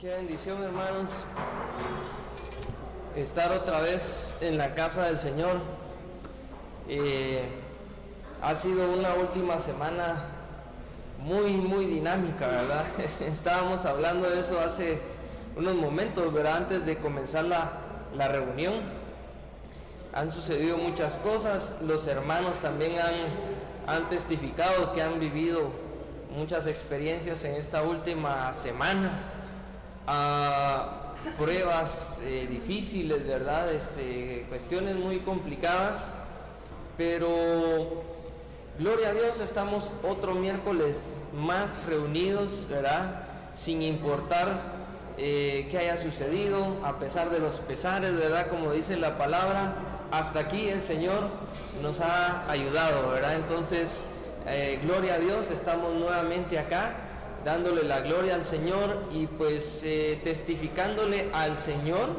Qué bendición, hermanos, estar otra vez en la casa del Señor. Ha sido una última semana muy dinámica, ¿verdad? Estábamos hablando de eso hace unos momentos, ¿verdad? Antes de comenzar la reunión. Han sucedido muchas cosas. Los hermanos también han testificado que han vivido muchas experiencias en esta última semana. Pruebas difíciles, ¿verdad? Cuestiones muy complicadas, pero gloria a Dios, estamos otro miércoles más reunidos, ¿verdad? Sin importar qué haya sucedido, a pesar de los pesares, ¿verdad? Como dice la palabra, hasta aquí el Señor nos ha ayudado, ¿verdad? Entonces, gloria a Dios, estamos nuevamente acá, dándole la gloria al Señor y pues testificándole al Señor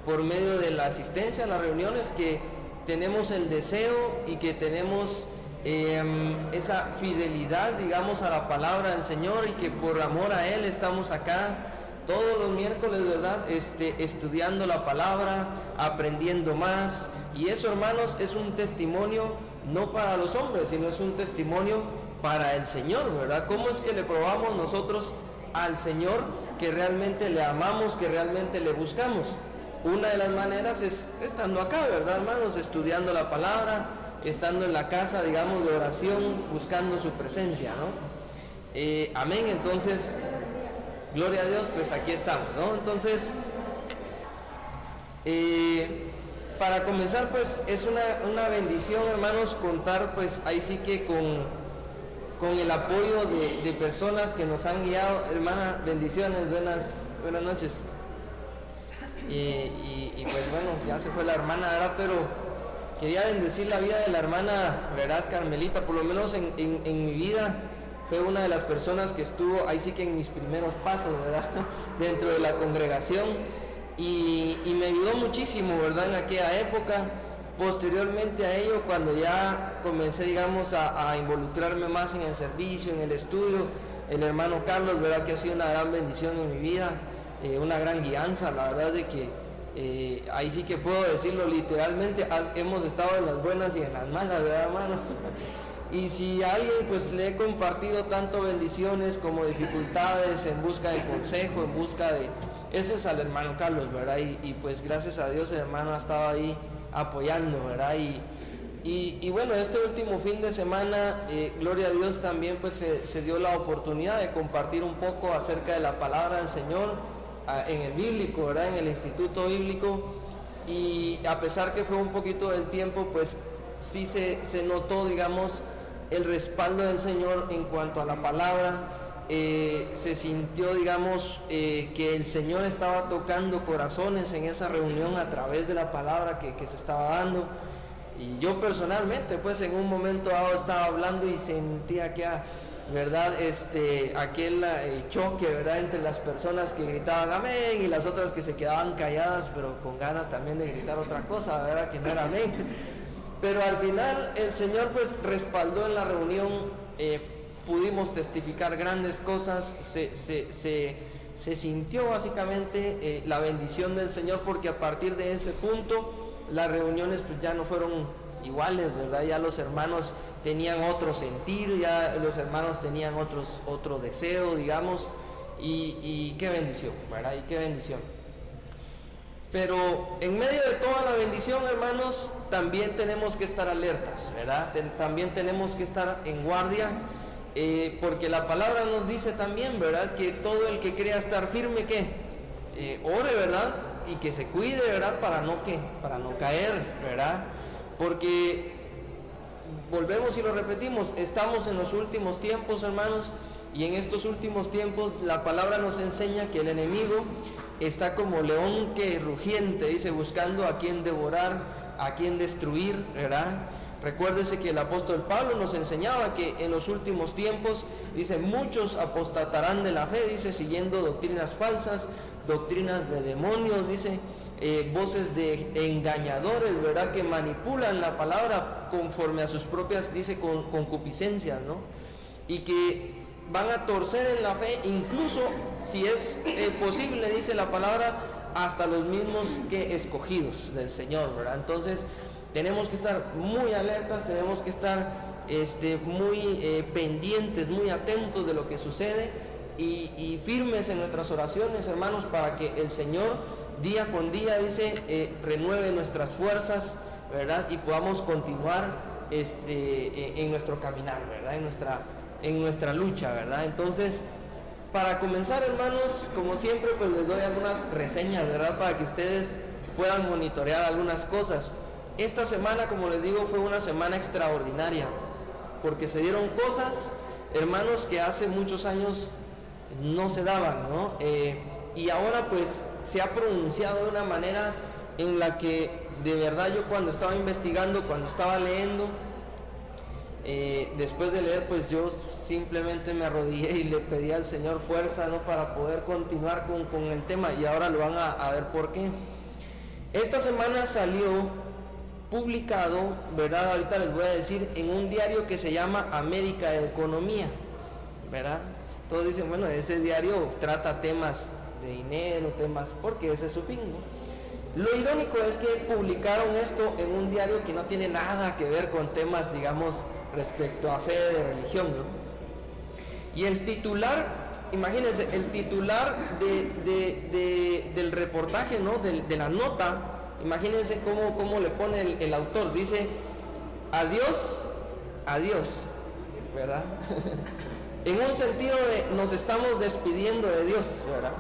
por medio de la asistencia a las reuniones, que tenemos el deseo y que tenemos esa fidelidad, digamos, a la palabra del Señor, y que por amor a Él estamos acá todos los miércoles, ¿verdad? Estudiando la palabra, aprendiendo más. Y eso, hermanos, es un testimonio no para los hombres, sino es un testimonio para el Señor, ¿verdad? ¿Cómo es que le probamos nosotros al Señor que realmente le amamos, que realmente le buscamos? Una de las maneras es estando acá, ¿verdad, hermanos? Estudiando la palabra, estando en la casa, digamos, de oración, buscando su presencia, ¿no? Amén. Entonces, gloria a Dios, pues aquí estamos, ¿no? Entonces, para comenzar, pues es una bendición, hermanos, contar, pues ahí sí que con el apoyo de personas que nos han guiado. Hermana, bendiciones, buenas noches. Y pues bueno, ya se fue la hermana, ¿verdad? Pero quería bendecir la vida de la hermana, ¿verdad? Carmelita, por lo menos en mi vida, fue una de las personas que estuvo ahí sí que en mis primeros pasos, ¿verdad? Dentro de la congregación, y me ayudó muchísimo, ¿verdad? En aquella época. Posteriormente a ello, cuando ya comencé, digamos, a involucrarme más en el servicio, en el estudio, el hermano Carlos, ¿verdad? Que ha sido una gran bendición en mi vida, una gran guianza, la verdad de que ahí sí que puedo decirlo literalmente, hemos estado en las buenas y en las malas, ¿verdad, hermano? Y si a alguien pues le he compartido tanto bendiciones como dificultades, en busca de consejo, en busca de... Ese es al hermano Carlos, ¿verdad? Y pues gracias a Dios el hermano ha estado ahí apoyando, ¿verdad? Y bueno, este último fin de semana, gloria a Dios, también pues se dio la oportunidad de compartir un poco acerca de la palabra del Señor en el bíblico, ¿verdad? En el instituto bíblico. Y a pesar que fue un poquito del tiempo, pues sí se notó, digamos, el respaldo del Señor en cuanto a la palabra. Se sintió, digamos, que el Señor estaba tocando corazones en esa reunión a través de la palabra que se estaba dando. Y yo personalmente, pues en un momento dado estaba hablando y sentía que, ¿verdad? Aquel choque, ¿verdad? Entre las personas que gritaban amén y las otras que se quedaban calladas, pero con ganas también de gritar otra cosa, ¿verdad? Que no era amén. Pero al final el Señor pues respaldó en la reunión. Pudimos testificar grandes cosas, se sintió básicamente la bendición del Señor, porque a partir de ese punto las reuniones pues ya no fueron iguales, ¿verdad? Ya los hermanos tenían otro sentir, ya los hermanos tenían otro deseo, digamos, y qué bendición, ¿verdad? Y qué bendición. Pero en medio de toda la bendición, hermanos, también tenemos que estar alertas, ¿verdad? También tenemos que estar en guardia. Porque la palabra nos dice también, ¿verdad? Que todo el que crea estar firme, que ore, ¿verdad? Y que se cuide, ¿verdad? Para no caer, ¿verdad? Porque volvemos y lo repetimos, estamos en los últimos tiempos, hermanos, y en estos últimos tiempos la palabra nos enseña que el enemigo está como león que rugiente, dice, buscando a quien devorar, a quien destruir, ¿verdad? Recuérdese que el apóstol Pablo nos enseñaba que en los últimos tiempos, dice, muchos apostatarán de la fe, dice, siguiendo doctrinas falsas, doctrinas de demonios, dice, voces de engañadores, ¿verdad? Que manipulan la palabra conforme a sus propias, dice, concupiscencias, ¿no? Y que van a torcer en la fe, incluso si es posible, dice la palabra, hasta los mismos que escogidos del Señor, ¿verdad? Entonces tenemos que estar muy alertas, tenemos que estar muy pendientes, muy atentos de lo que sucede y firmes en nuestras oraciones, hermanos, para que el Señor día con día, dice, renueve nuestras fuerzas, ¿verdad? Y podamos continuar en nuestro caminar, ¿verdad? En nuestra lucha, ¿verdad? Entonces, para comenzar, hermanos, como siempre, pues les doy algunas reseñas, ¿verdad? Para que ustedes puedan monitorear algunas cosas. Esta semana, como les digo, fue una semana extraordinaria, porque se dieron cosas, hermanos, que hace muchos años no se daban, ¿no? Y ahora pues se ha pronunciado de una manera en la que de verdad yo cuando estaba investigando, cuando estaba leyendo, después de leer, pues yo simplemente me arrodillé y le pedí al Señor fuerza, ¿no? Para poder continuar con el tema, y ahora lo van a ver por qué. Esta semana salió publicado, ¿verdad? Ahorita les voy a decir, en un diario que se llama América de Economía, ¿verdad? Todos dicen, bueno, ese diario trata temas de dinero, temas, porque ese es su fin, ¿no? Lo irónico es que publicaron esto en un diario que no tiene nada que ver con temas, digamos, respecto a fe de religión, ¿no? Y el titular, imagínense, el titular del reportaje, ¿no? De la nota, imagínense cómo le pone el autor, dice, adiós, adiós, ¿verdad? En un sentido de nos estamos despidiendo de Dios, ¿verdad?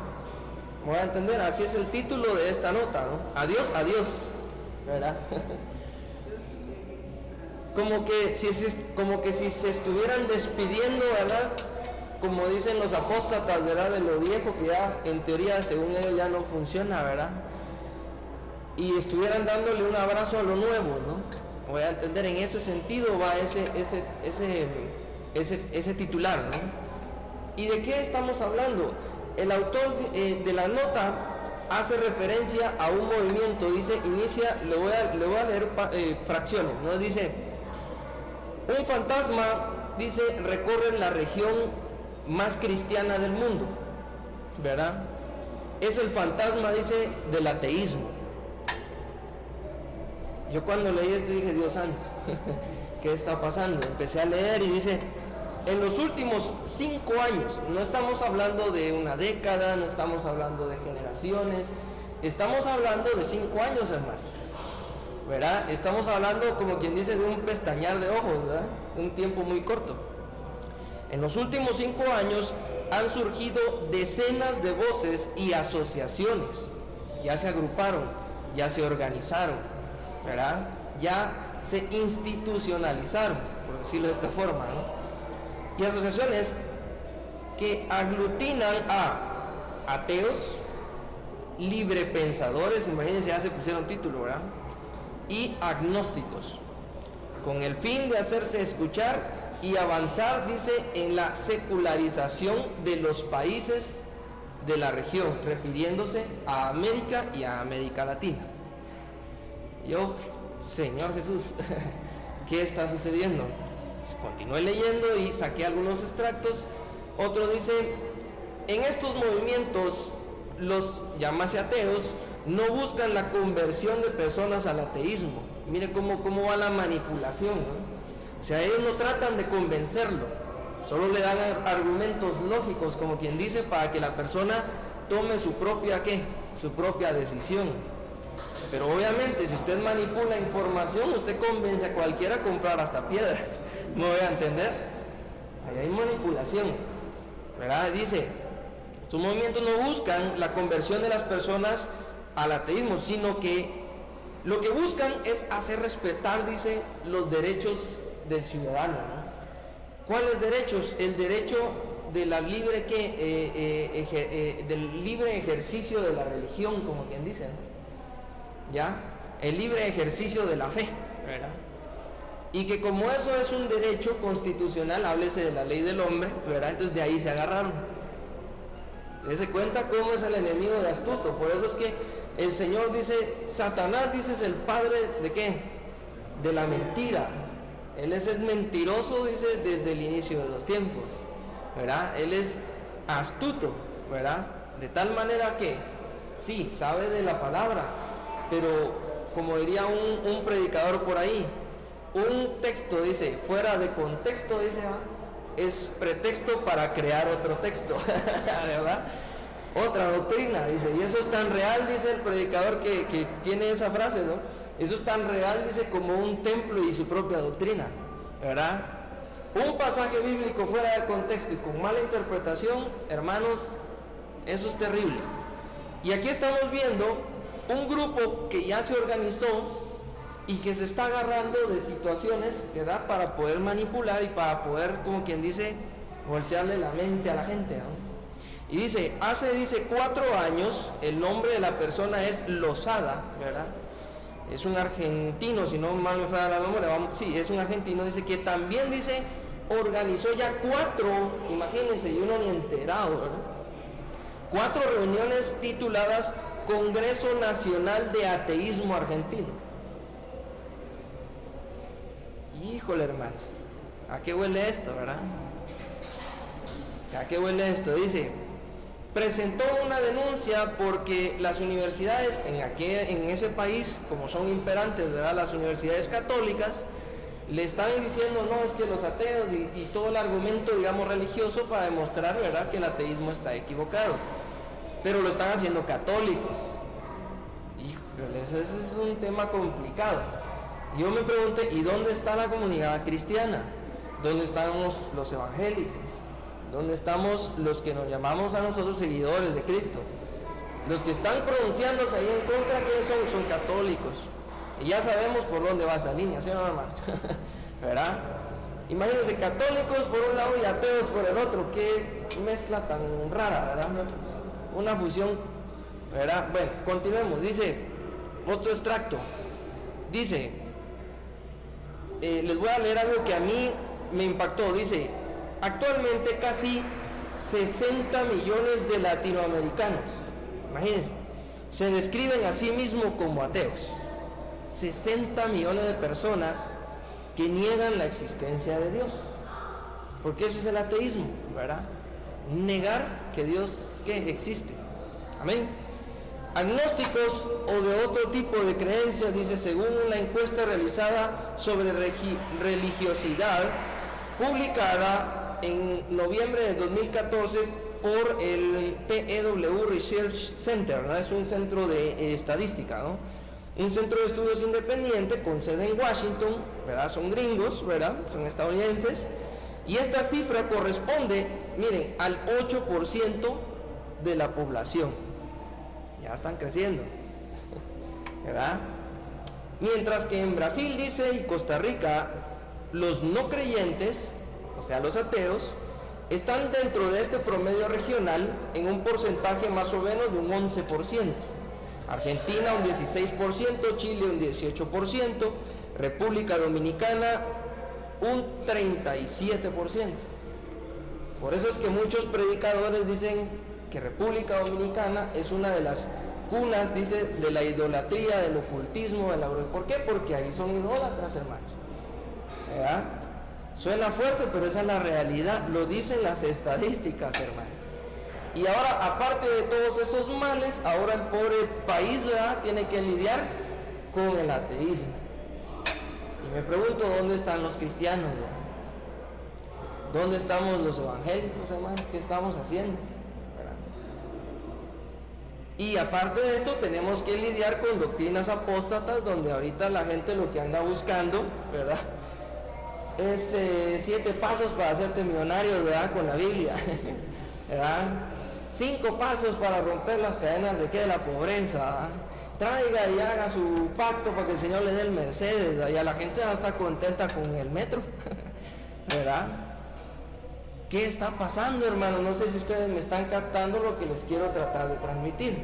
Me voy a entender, así es el título de esta nota, ¿no? Adiós, adiós, ¿verdad? Como que si se estuvieran despidiendo, ¿verdad? Como dicen los apóstatas, ¿verdad? De lo viejo que ya en teoría según ellos ya no funciona, ¿verdad? Y estuvieran dándole un abrazo a lo nuevo, ¿no? Voy a entender, en ese sentido va ese titular, ¿no? ¿Y de qué estamos hablando? El autor de la nota hace referencia a un movimiento, dice, le voy a leer fracciones, ¿no? Dice, un fantasma, dice, recorre la región más cristiana del mundo, ¿verdad? Es el fantasma, dice, del ateísmo. Yo cuando leí esto dije, Dios santo, ¿qué está pasando? Empecé a leer y dice, en los últimos 5 años, no estamos hablando de una década, no estamos hablando de generaciones, estamos hablando de 5 años, hermanos, ¿verdad? Estamos hablando, como quien dice, de un pestañear de ojos, ¿verdad? Un tiempo muy corto. En los últimos 5 años han surgido decenas de voces y asociaciones, ya se agruparon, ya se organizaron, ¿verdad? Ya se institucionalizaron, por decirlo de esta forma, ¿no? Y asociaciones que aglutinan a ateos, librepensadores, imagínense, ya se pusieron título, ¿verdad? Y agnósticos, con el fin de hacerse escuchar y avanzar, dice, en la secularización de los países de la región, refiriéndose a América y a América Latina. Yo, Señor Jesús, ¿qué está sucediendo? Continué leyendo y saqué algunos extractos. Otro dice, en estos movimientos los llámase ateos no buscan la conversión de personas al ateísmo. Mire cómo va la manipulación, ¿no? O sea, ellos no tratan de convencerlo, solo le dan argumentos lógicos, como quien dice, para que la persona tome su propia decisión. Pero obviamente si usted manipula información, usted convence a cualquiera a comprar hasta piedras. ¿Me voy a entender? Ahí hay manipulación, ¿verdad? Dice, sus movimientos no buscan la conversión de las personas al ateísmo, sino que lo que buscan es hacer respetar, dice, los derechos del ciudadano, ¿no? ¿Cuáles derechos? El derecho de la libre del libre ejercicio de la religión, como quien dice, ¿no? ¿Ya? El libre ejercicio de la fe, ¿verdad? Y que como eso es un derecho constitucional, háblese de la ley del hombre, ¿verdad? Entonces de ahí se agarraron. Dese cuenta cómo es el enemigo de astuto. Por eso es que el Señor dice, Satanás, dice, es el padre de ¿qué? De la mentira. Él es mentiroso, dice, desde el inicio de los tiempos, ¿verdad? Él es astuto, ¿verdad? De tal manera que, sí, sabe de la palabra, pero como diría un predicador por ahí, un texto, dice, fuera de contexto, dice, es pretexto para crear otro texto, ¿verdad? Otra doctrina, dice, y eso es tan real, dice el predicador que tiene esa frase, ¿no? Eso es tan real, dice, como un templo y su propia doctrina, ¿verdad? Un pasaje bíblico fuera de contexto y con mala interpretación, hermanos, eso es terrible. Y aquí estamos viendo un grupo que ya se organizó y que se está agarrando de situaciones, ¿verdad?, para poder manipular y para poder, como quien dice, voltearle la mente a la gente, ¿no? Y dice, dice 4 años, el nombre de la persona es Lozada, ¿verdad? Es un argentino, si no mal me falla la memoria, sí, es un argentino, dice que también, dice, organizó ya 4, imagínense, y uno ni enterado, ¿verdad? 4 reuniones tituladas Congreso Nacional de Ateísmo Argentino. Híjole, hermanos, ¿a qué huele esto, verdad? ¿A qué huele esto? Dice, presentó una denuncia porque las universidades en ese país, como son imperantes, ¿verdad?, las universidades católicas, le están diciendo, no, es que los ateos y todo el argumento, digamos, religioso para demostrar, ¿verdad?, que el ateísmo está equivocado. Pero lo están haciendo católicos. Híjole, ese es un tema complicado. Yo me pregunté, ¿y dónde está la comunidad cristiana? ¿Dónde estamos los evangélicos? ¿Dónde estamos los que nos llamamos a nosotros seguidores de Cristo? Los que están pronunciándose ahí en contra, ¿qué son católicos. Y ya sabemos por dónde va esa línea, ¿sí o no, hermanos? ¿Verdad? Imagínense, católicos por un lado y ateos por el otro. Qué mezcla tan rara, ¿verdad? Una fusión, ¿verdad? Bueno, continuemos. Dice, otro extracto. Dice, les voy a leer algo que a mí me impactó. Dice, actualmente casi 60 millones de latinoamericanos, imagínense, se describen a sí mismos como ateos. 60 millones de personas que niegan la existencia de Dios. Porque eso es el ateísmo, ¿verdad? Negar que Dios existe. Amén. Agnósticos o de otro tipo de creencias, dice, según una encuesta realizada sobre religiosidad, publicada en noviembre de 2014 por el PEW Research Center, ¿no? Es un centro de estadística, ¿no? Un centro de estudios independiente con sede en Washington, ¿verdad? Son gringos, ¿verdad? Son estadounidenses. Y esta cifra corresponde, miren, al 8% de la población. Ya están creciendo, ¿verdad? Mientras que en Brasil, dice, y Costa Rica, los no creyentes, o sea, los ateos, están dentro de este promedio regional en un porcentaje más o menos de un 11%. Argentina un 16%, Chile un 18%, República Dominicana un 37%. Por eso es que muchos predicadores dicen que República Dominicana es una de las cunas, dice, de la idolatría, del ocultismo, de la... ¿Por qué? Porque ahí son idólatras, hermanos, ¿verdad? Suena fuerte, pero esa es la realidad, lo dicen las estadísticas, hermano. Y ahora, aparte de todos esos males, ahora el pobre país, ¿verdad?, tiene que lidiar con el ateísmo. Y me pregunto, ¿dónde están los cristianos, ¿verdad? ¿Dónde estamos los evangélicos, hermanos? ¿Qué estamos haciendo? Y aparte de esto, tenemos que lidiar con doctrinas apóstatas, donde ahorita la gente lo que anda buscando, ¿verdad?, es 7 pasos para hacerte millonario, ¿verdad?, con la Biblia, ¿verdad? 5 pasos para romper las cadenas de la pobreza, ¿verdad? Traiga y haga su pacto para que el Señor le dé el Mercedes, ¿verdad? Y a la gente ya está contenta con el metro, ¿verdad? ¿Qué está pasando, hermano? No sé si ustedes me están captando lo que les quiero tratar de transmitir.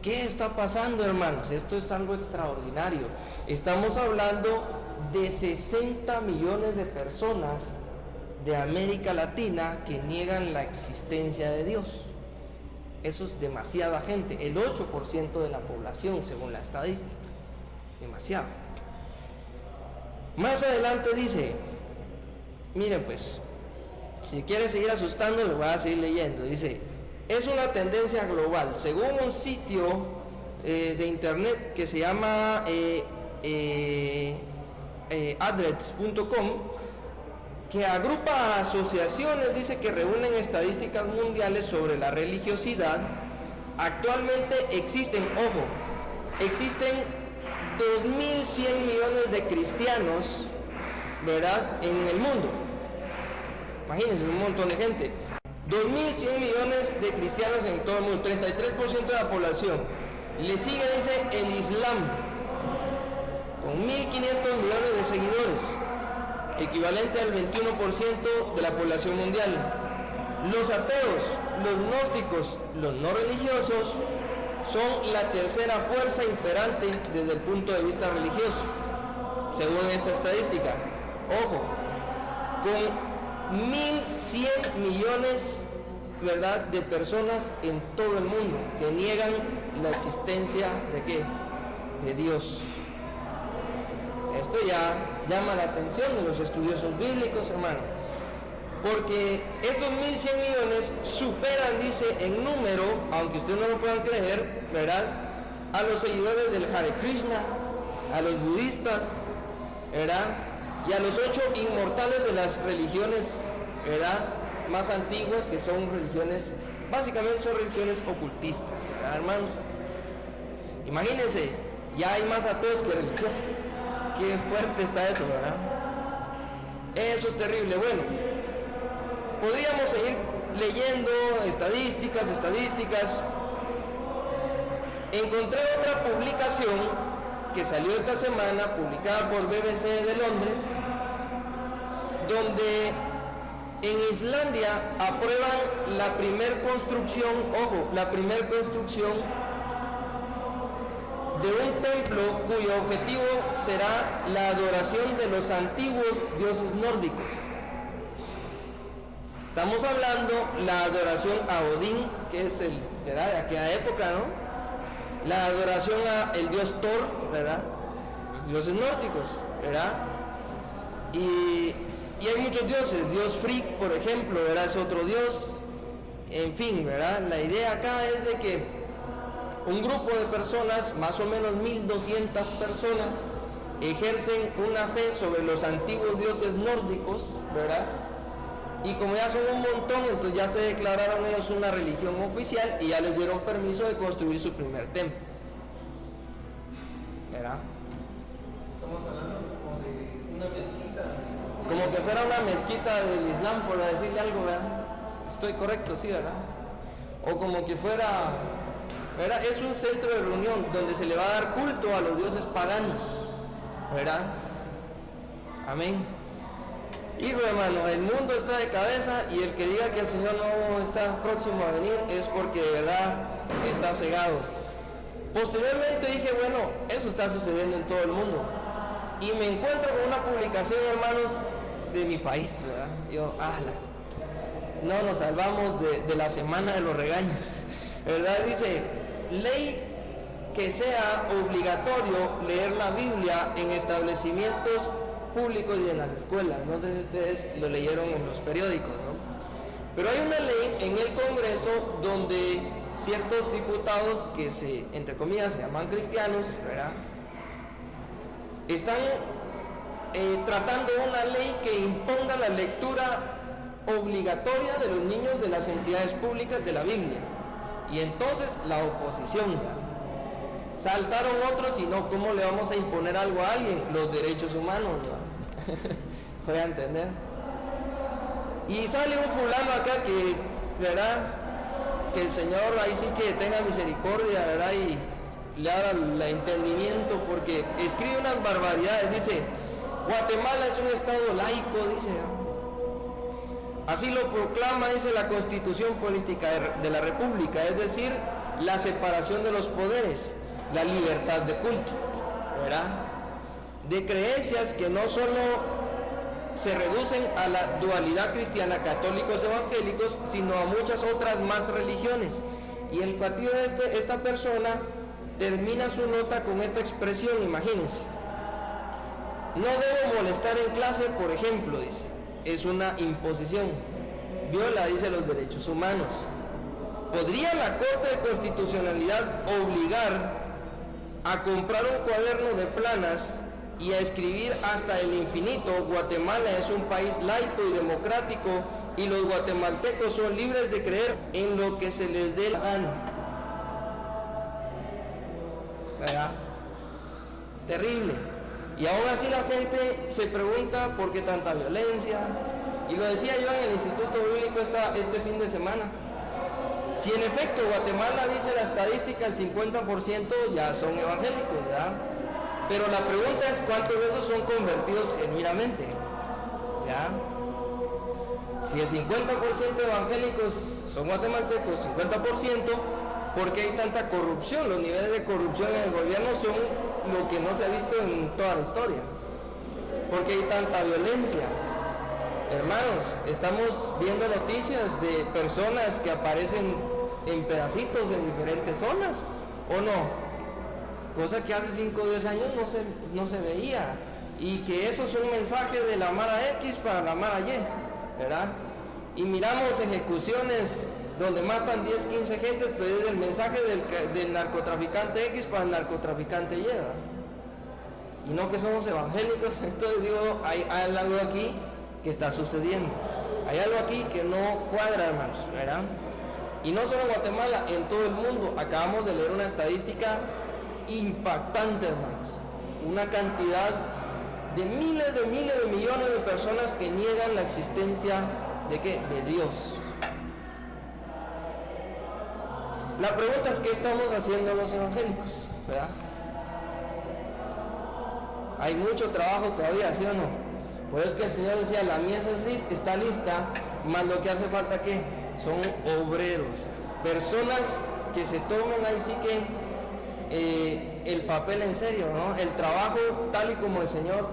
¿Qué está pasando, hermanos? Esto es algo extraordinario. Estamos hablando de 60 millones de personas de América Latina que niegan la existencia de Dios. Eso es demasiada gente, el 8% de la población según la estadística. Demasiado. Más adelante dice, miren pues, Si quiere seguir asustando, le voy a seguir leyendo. Dice, es una tendencia global. Según un sitio de internet que se llama adrets.com, que agrupa asociaciones, dice, que reúnen estadísticas mundiales sobre la religiosidad. Actualmente existen 2.100 millones de cristianos, ¿verdad?, en el mundo. Imagínense, un montón de gente. 2.100 millones de cristianos en todo el mundo, 33% de la población. Le sigue, dice, el Islam, con 1.500 millones de seguidores, equivalente al 21% de la población mundial. Los ateos, los gnósticos, los no religiosos, son la tercera fuerza imperante desde el punto de vista religioso, según esta estadística. Ojo, con 1.100 millones, ¿verdad?, de personas en todo el mundo que niegan la existencia ¿de qué? De Dios. Esto ya llama la atención de los estudiosos bíblicos, hermano, porque estos 1.100 millones superan, dice, en número, aunque ustedes no lo puedan creer, ¿verdad?, a los seguidores del Hare Krishna, a los budistas, ¿verdad?, y a los 8 inmortales de las religiones, ¿verdad?, más antiguas, que son religiones, básicamente son religiones ocultistas, ¿verdad, hermanos? Imagínense, ya hay más ateos que religiosos. Qué fuerte está eso, ¿verdad? Eso es terrible. Bueno, podríamos seguir leyendo estadísticas. Encontré otra publicación que salió esta semana, publicada por BBC de Londres, donde en Islandia aprueban la primer construcción, de un templo cuyo objetivo será la adoración de los antiguos dioses nórdicos. Estamos hablando la adoración a Odín, que es el, ¿verdad?, de aquella época, ¿no? La adoración a el dios Thor, ¿verdad?, los dioses nórdicos, ¿verdad? Y hay muchos dioses. Dios Frigg, por ejemplo, ¿verdad?, es otro dios. En fin, ¿verdad? La idea acá es de que un grupo de personas, más o menos 1.200 personas, ejercen una fe sobre los antiguos dioses nórdicos, ¿verdad? Y como ya son un montón, entonces ya se declararon ellos una religión oficial y ya les dieron permiso de construir su primer templo, ¿verdad? Estamos hablando como de una mezquita. Como que fuera una mezquita del Islam, por decirle algo, ¿verdad? Estoy correcto, sí, ¿verdad? O como que fuera, ¿verdad?, es un centro de reunión donde se le va a dar culto a los dioses paganos, ¿verdad? Amén. Hijo, hermano, el mundo está de cabeza, y el que diga que el Señor no está próximo a venir es porque de verdad está cegado. Posteriormente dije, bueno, eso está sucediendo en todo el mundo, y me encuentro con una publicación, hermanos, de mi país, ¿verdad? Yo, no nos salvamos de la semana de los regaños, ¿verdad? Dice, ley que sea obligatorio leer la Biblia en establecimientos públicos y en las escuelas. No sé si ustedes lo leyeron en los periódicos, ¿no? Pero hay una ley en el Congreso donde ciertos diputados que entre comillas, se llaman cristianos, ¿verdad?, están tratando una ley que imponga la lectura obligatoria de los niños de las entidades públicas de la Biblia. Y entonces la oposición, ¿verdad?, saltaron otros, y no, ¿cómo le vamos a imponer algo a alguien? Los derechos humanos, ¿no? Voy a entender. Y sale un fulano acá que, ¿verdad?, que el Señor ahí sí que tenga misericordia, ¿verdad?, y le haga el entendimiento, porque escribe unas barbaridades. Dice, Guatemala es un estado laico, dice, ¿no? Así lo proclama, dice, la Constitución Política de la República, es decir, la separación de los poderes, la libertad de culto, ¿verdad?, de creencias que no solo se reducen a la dualidad cristiana, católicos, evangélicos, sino a muchas otras más religiones. Y el partido de esta persona termina su nota con esta expresión, imagínense: no debo molestar en clase, por ejemplo, dice, es una imposición. viola, dice, los derechos humanos. ¿Podría la Corte de Constitucionalidad obligar a comprar un cuaderno de planas y a escribir hasta el infinito: Guatemala es un país laico y democrático y los guatemaltecos son libres de creer en lo que se les dé la gana? ¿Verdad? Es terrible. Y aún así la gente se pregunta por qué tanta violencia. Y lo decía yo en el Instituto Bíblico este fin de semana. Si en efecto Guatemala, dice la estadística, el 50% ya son evangélicos, ¿verdad? Pero la pregunta es cuántos de esos son convertidos genuinamente, ¿ya? Si el 50% de evangélicos son guatemaltecos, 50%, ¿por qué hay tanta corrupción? Los niveles de corrupción en el gobierno son lo que no se ha visto en toda la historia. ¿Por qué hay tanta violencia? Hermanos, estamos viendo noticias de personas que aparecen en pedacitos en diferentes zonas, ¿o no? Cosa que hace 5 o 10 años no se veía, y que eso es un mensaje de la Mara X para la Mara Y, ¿verdad? Y miramos ejecuciones donde matan 10, 15 gentes, pero es el mensaje del narcotraficante X para el narcotraficante Y, ¿verdad? Y no que somos evangélicos. Entonces digo, hay algo aquí que está sucediendo, hay algo aquí que no cuadra, hermanos, ¿verdad? Y no solo en Guatemala, en todo el mundo. Acabamos de leer una estadística impactante, hermanos, una cantidad de miles de millones de personas que niegan la existencia ¿de qué? De Dios. La pregunta es: ¿qué estamos haciendo los evangélicos? ¿Verdad? Hay mucho trabajo todavía, ¿sí o no? Por eso es que el Señor decía: la mies está lista, más lo que hace falta, ¿qué? Son obreros, personas que se tomen ahí sí que el papel en serio, ¿no? El trabajo tal y como el Señor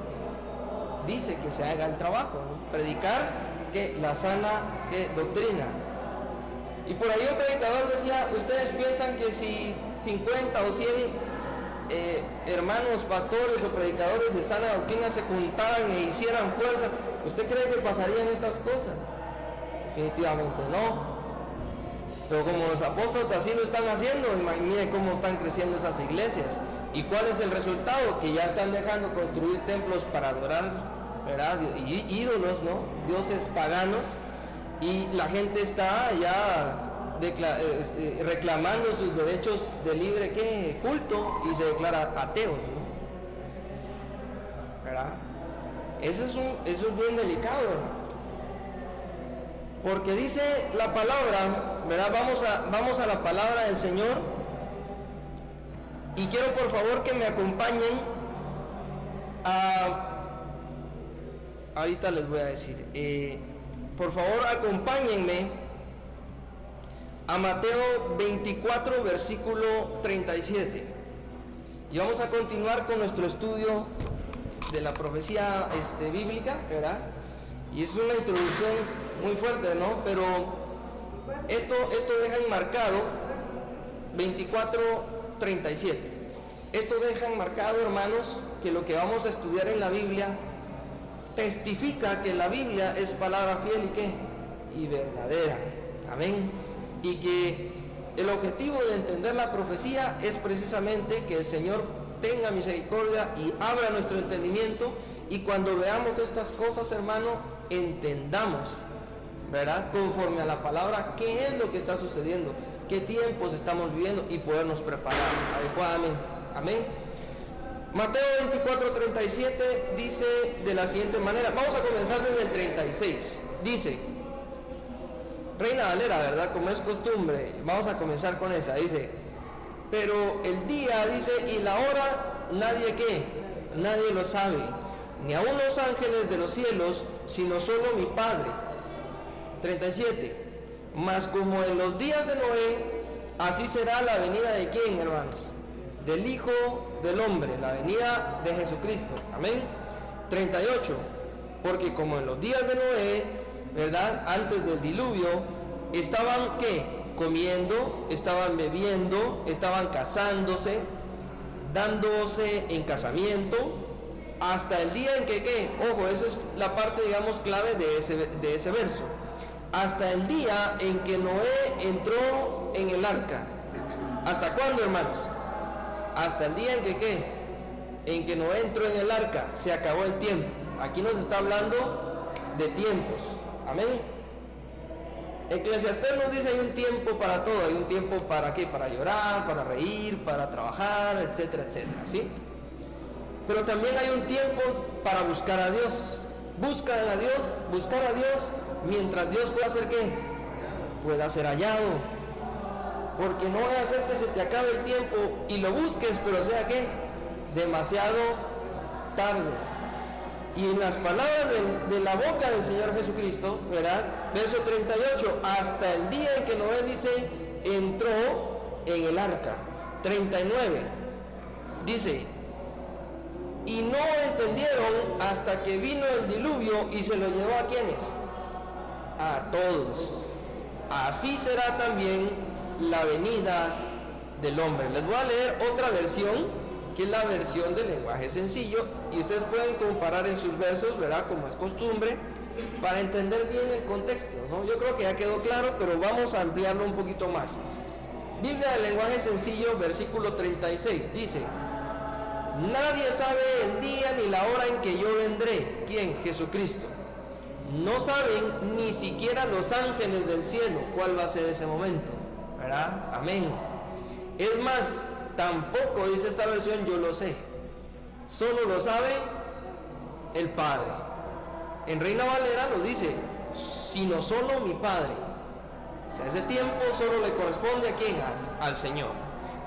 dice que se haga el trabajo, ¿no? Predicar que la sana doctrina. Y por ahí un predicador decía: ustedes piensan que si 50 o 100 hermanos pastores o predicadores de sana doctrina se juntaran e hicieran fuerza, ¿usted cree que pasarían estas cosas? Definitivamente no. Pero como los apóstoles así lo están haciendo, mire cómo están creciendo esas iglesias. ¿Y cuál es el resultado? Que ya están dejando construir templos para adorar, ¿verdad? Ídolos, ¿no? Dioses paganos. Y la gente está ya reclamando sus derechos de libre culto y se declara ateos, ¿no? ¿Verdad? Eso es bien delicado, ¿no? Porque dice la palabra, ¿verdad? Vamos a la palabra del Señor, y quiero por favor que me acompañen ahorita les voy a decir, por favor acompáñenme a Mateo 24, versículo 37. Y vamos a continuar con nuestro estudio de la profecía bíblica, ¿verdad? Y es una introducción muy fuerte, ¿no? Pero esto deja enmarcado 24:37. Esto deja enmarcado, hermanos, que lo que vamos a estudiar en la Biblia testifica que la Biblia es palabra fiel y verdadera. Amén. Y que el objetivo de entender la profecía es precisamente que el Señor tenga misericordia y abra nuestro entendimiento, y cuando veamos estas cosas, hermano, entendamos, ¿verdad? Conforme a la palabra, qué es lo que está sucediendo, qué tiempos estamos viviendo, y podernos preparar adecuadamente. Amén. Mateo 24:37 dice de la siguiente manera. Vamos a comenzar desde el 36. Dice, Reina Valera, ¿verdad? Como es costumbre, vamos a comenzar con esa. Dice: pero el día, dice, y la hora, nadie lo sabe, ni aun los ángeles de los cielos, sino solo mi Padre. 37. Mas como en los días de Noé, así será la venida de ¿quién, hermanos? Del Hijo del Hombre, la venida de Jesucristo. Amén. 38. Porque como en los días de Noé, ¿verdad? Antes del diluvio, estaban comiendo, estaban bebiendo, estaban casándose, dándose en casamiento, hasta el día en que ojo, esa es la parte, digamos, clave de ese verso. hasta el día en que Noé entró en el arca. ¿Hasta cuándo, hermanos? Hasta el día en que ¿qué? En que Noé entró en el arca, se acabó el tiempo. Aquí nos está hablando de tiempos. Amén. Eclesiastés nos dice hay un tiempo para todo, hay un tiempo para ¿qué? Para llorar, para reír, para trabajar, etcétera, etcétera, ¿sí? Pero también hay un tiempo para buscar a Dios. Buscar a Dios mientras Dios pueda hacer ¿qué? Pueda ser hallado. Porque no voy a hacer que se te acabe el tiempo y lo busques, pero sea ¿qué? Demasiado tarde. Y en las palabras de la boca del Señor Jesucristo, ¿verdad? Verso 38, hasta el día en que Noé dice, entró en el arca. 39, dice, y no entendieron hasta que vino el diluvio y se lo llevó ¿a quiénes? A todos. Así será también la venida del hombre. Les voy a leer otra versión, que es la versión del lenguaje sencillo, y ustedes pueden comparar en sus versos, ¿verdad? Como es costumbre, para entender bien el contexto, ¿no? Yo creo que ya quedó claro, pero vamos a ampliarlo un poquito más. Biblia del lenguaje sencillo, versículo 36, dice, nadie sabe el día ni la hora en que yo vendré. ¿Quién? Jesucristo. No saben ni siquiera los ángeles del cielo cuál va a ser ese momento, ¿verdad? Amén. Es más, tampoco dice esta versión yo lo sé, solo lo sabe el Padre. En Reina Valera lo dice, sino solo mi Padre. O sea, ese tiempo solo le corresponde ¿a quién? Al Señor.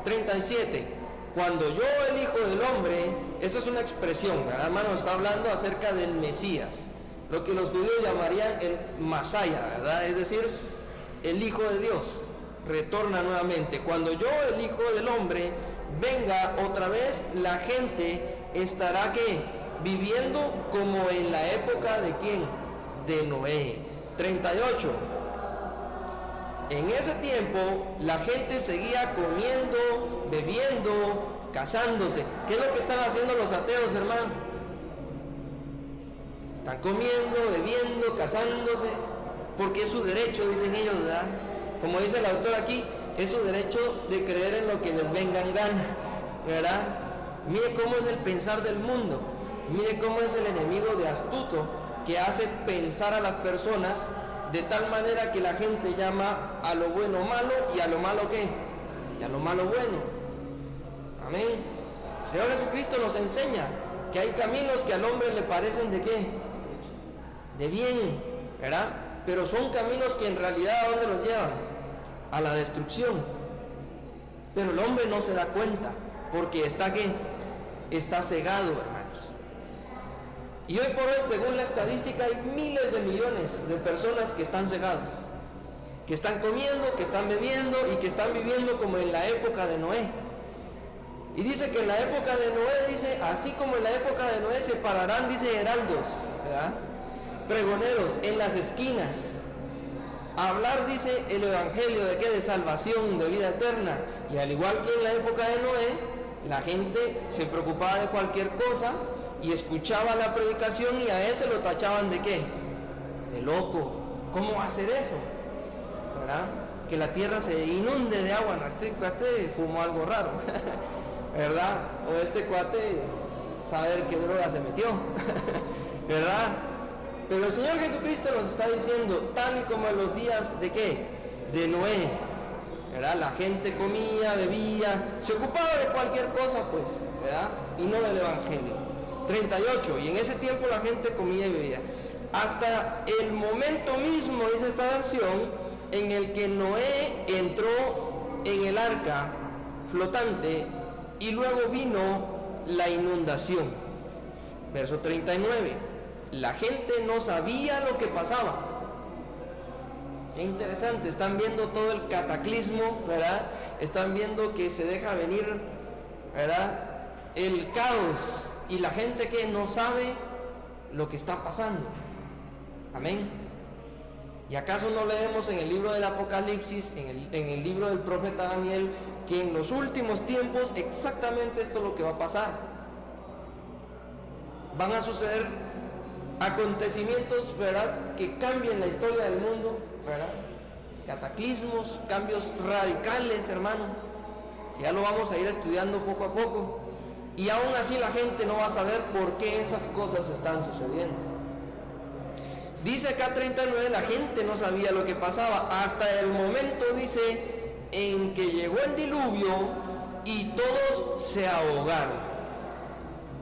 37, cuando yo el Hijo del Hombre, esa es una expresión, ¿verdad, hermano? Está hablando acerca del Mesías, lo que los judíos llamarían el Masaya, ¿verdad? Es decir, el Hijo de Dios retorna nuevamente. Cuando yo, el Hijo del Hombre, venga otra vez, la gente estará ¿qué? Viviendo como en la época de ¿quién? De Noé. 38. En ese tiempo la gente seguía comiendo, bebiendo, casándose. ¿Qué es lo que están haciendo los ateos, hermano? Están comiendo, bebiendo, casándose, porque es su derecho, dicen ellos, ¿verdad? Como dice el autor aquí, es su derecho de creer en lo que les venga en gana, ¿verdad? Mire cómo es el pensar del mundo, mire cómo es el enemigo de astuto que hace pensar a las personas de tal manera que la gente llama a lo bueno malo y a lo malo ¿qué? Y a lo malo bueno. Amén. El Señor Jesucristo nos enseña que hay caminos que al hombre le parecen ¿de qué? De bien, ¿verdad? Pero son caminos que en realidad ¿a dónde los llevan? A la destrucción. Pero el hombre no se da cuenta, porque está ¿qué? Está cegado, hermanos. Y hoy por hoy, según la estadística, hay miles de millones de personas que están cegadas, que están comiendo, que están bebiendo y que están viviendo como en la época de Noé. Y dice que en la época de Noé, dice, así como en la época de Noé se pararán, dice, heraldos, ¿verdad? Pregoneros en las esquinas, a hablar, dice, el evangelio de qué? De salvación, de vida eterna. Y al igual que en la época de Noé, la gente se preocupaba de cualquier cosa y escuchaba la predicación y a ese lo tachaban de qué? De loco. ¿Cómo va a hacer eso? ¿Verdad? Que la tierra se inunde de agua. No, este cuate fumó algo raro, ¿verdad? O este cuate saber qué droga se metió, ¿verdad? Pero el Señor Jesucristo nos está diciendo, tal y como en los días de ¿qué? De Noé, ¿verdad? La gente comía, bebía, se ocupaba de cualquier cosa, pues, ¿verdad? Y no del evangelio. 38, y en ese tiempo la gente comía y bebía. Hasta el momento mismo, dice esta versión, en el que Noé entró en el arca flotante y luego vino la inundación. Verso 39. La gente no sabía lo que pasaba. Qué interesante, están viendo todo el cataclismo, ¿verdad? Están viendo que se deja venir, ¿verdad? El caos, y la gente que no sabe lo que está pasando. Amén. ¿Y acaso no leemos en el libro del Apocalipsis, en el libro del profeta Daniel, que en los últimos tiempos exactamente esto es lo que va a pasar? Van a suceder acontecimientos, ¿verdad?, que cambien la historia del mundo, ¿verdad? Cataclismos, cambios radicales, hermano, que ya lo vamos a ir estudiando poco a poco, y aún así la gente no va a saber por qué esas cosas están sucediendo. Dice acá 39, la gente no sabía lo que pasaba hasta el momento, dice, en que llegó el diluvio y todos se ahogaron.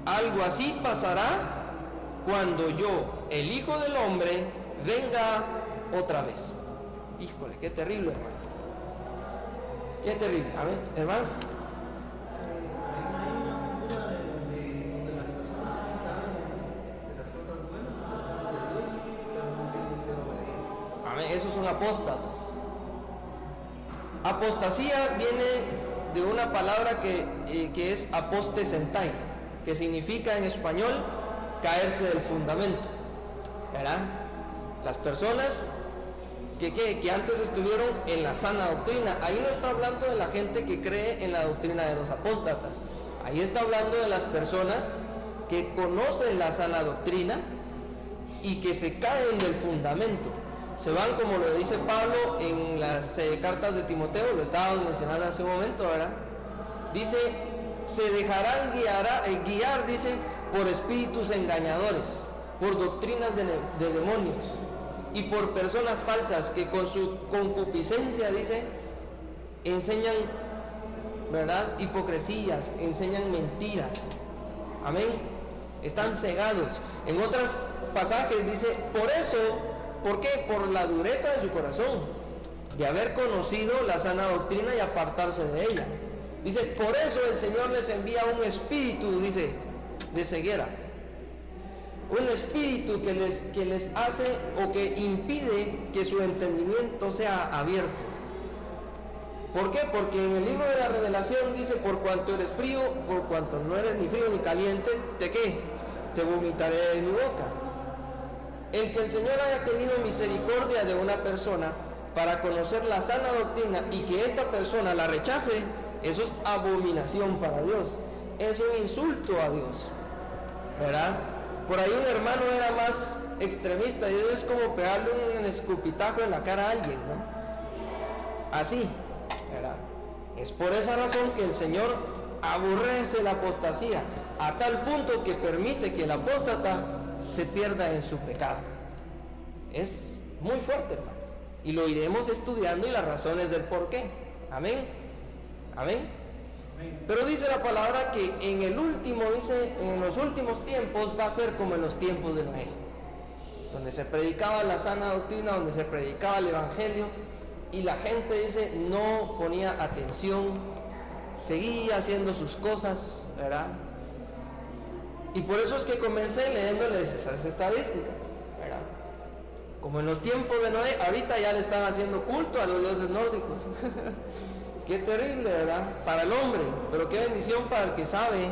Algo así pasará cuando yo, el Hijo del Hombre, venga otra vez. Híjole, qué terrible, hermano. Qué terrible. A ver, hermano. Esos son apóstatas. Apostasía viene de una palabra que es apostesentai, que significa en español caerse del fundamento, ¿verdad? Las personas que antes estuvieron en la sana doctrina. Ahí no está hablando de la gente que cree en la doctrina de los apóstatas. Ahí está hablando de las personas que conocen la sana doctrina y que se caen del fundamento. Se van, como lo dice Pablo en las cartas de Timoteo, lo estábamos mencionando hace un momento, ¿verdad? Dice, se dejarán guiar, dice, por espíritus engañadores, por doctrinas de demonios y por personas falsas que con su concupiscencia, dice, enseñan, ¿verdad?, hipocresías, enseñan mentiras. Amén. Están cegados. En otros pasajes dice, por eso, ¿por qué? Por la dureza de su corazón, de haber conocido la sana doctrina y apartarse de ella. Dice, por eso el Señor les envía un espíritu, dice, de ceguera. Un espíritu que les hace o que impide que su entendimiento sea abierto. ¿Por qué? Porque en el libro de la Revelación dice, por cuanto eres frío, por cuanto no eres ni frío ni caliente, ¿de qué? Te vomitaré de mi boca. El que el Señor haya tenido misericordia de una persona para conocer la sana doctrina y que esta persona la rechace, eso es abominación para Dios, es un insulto a Dios, ¿verdad? Por ahí un hermano era más extremista y eso es como pegarle un escupitajo en la cara a alguien, ¿no? Así, ¿verdad? Es por esa razón que el Señor aborrece la apostasía a tal punto que permite que el apóstata se pierda en su pecado. Es muy fuerte, hermano, y lo iremos estudiando y las razones del por qué. Amén. Amén. Pero dice la palabra que en el último, dice, en los últimos tiempos va a ser como en los tiempos de Noé, donde se predicaba la sana doctrina, donde se predicaba el evangelio y la gente, dice, no ponía atención, seguía haciendo sus cosas, ¿verdad? Y por eso es que comencé leyéndoles esas estadísticas, ¿verdad? Como en los tiempos de Noé, ahorita ya le están haciendo culto a los dioses nórdicos. Qué terrible, ¿verdad? Para el hombre, pero qué bendición para el que sabe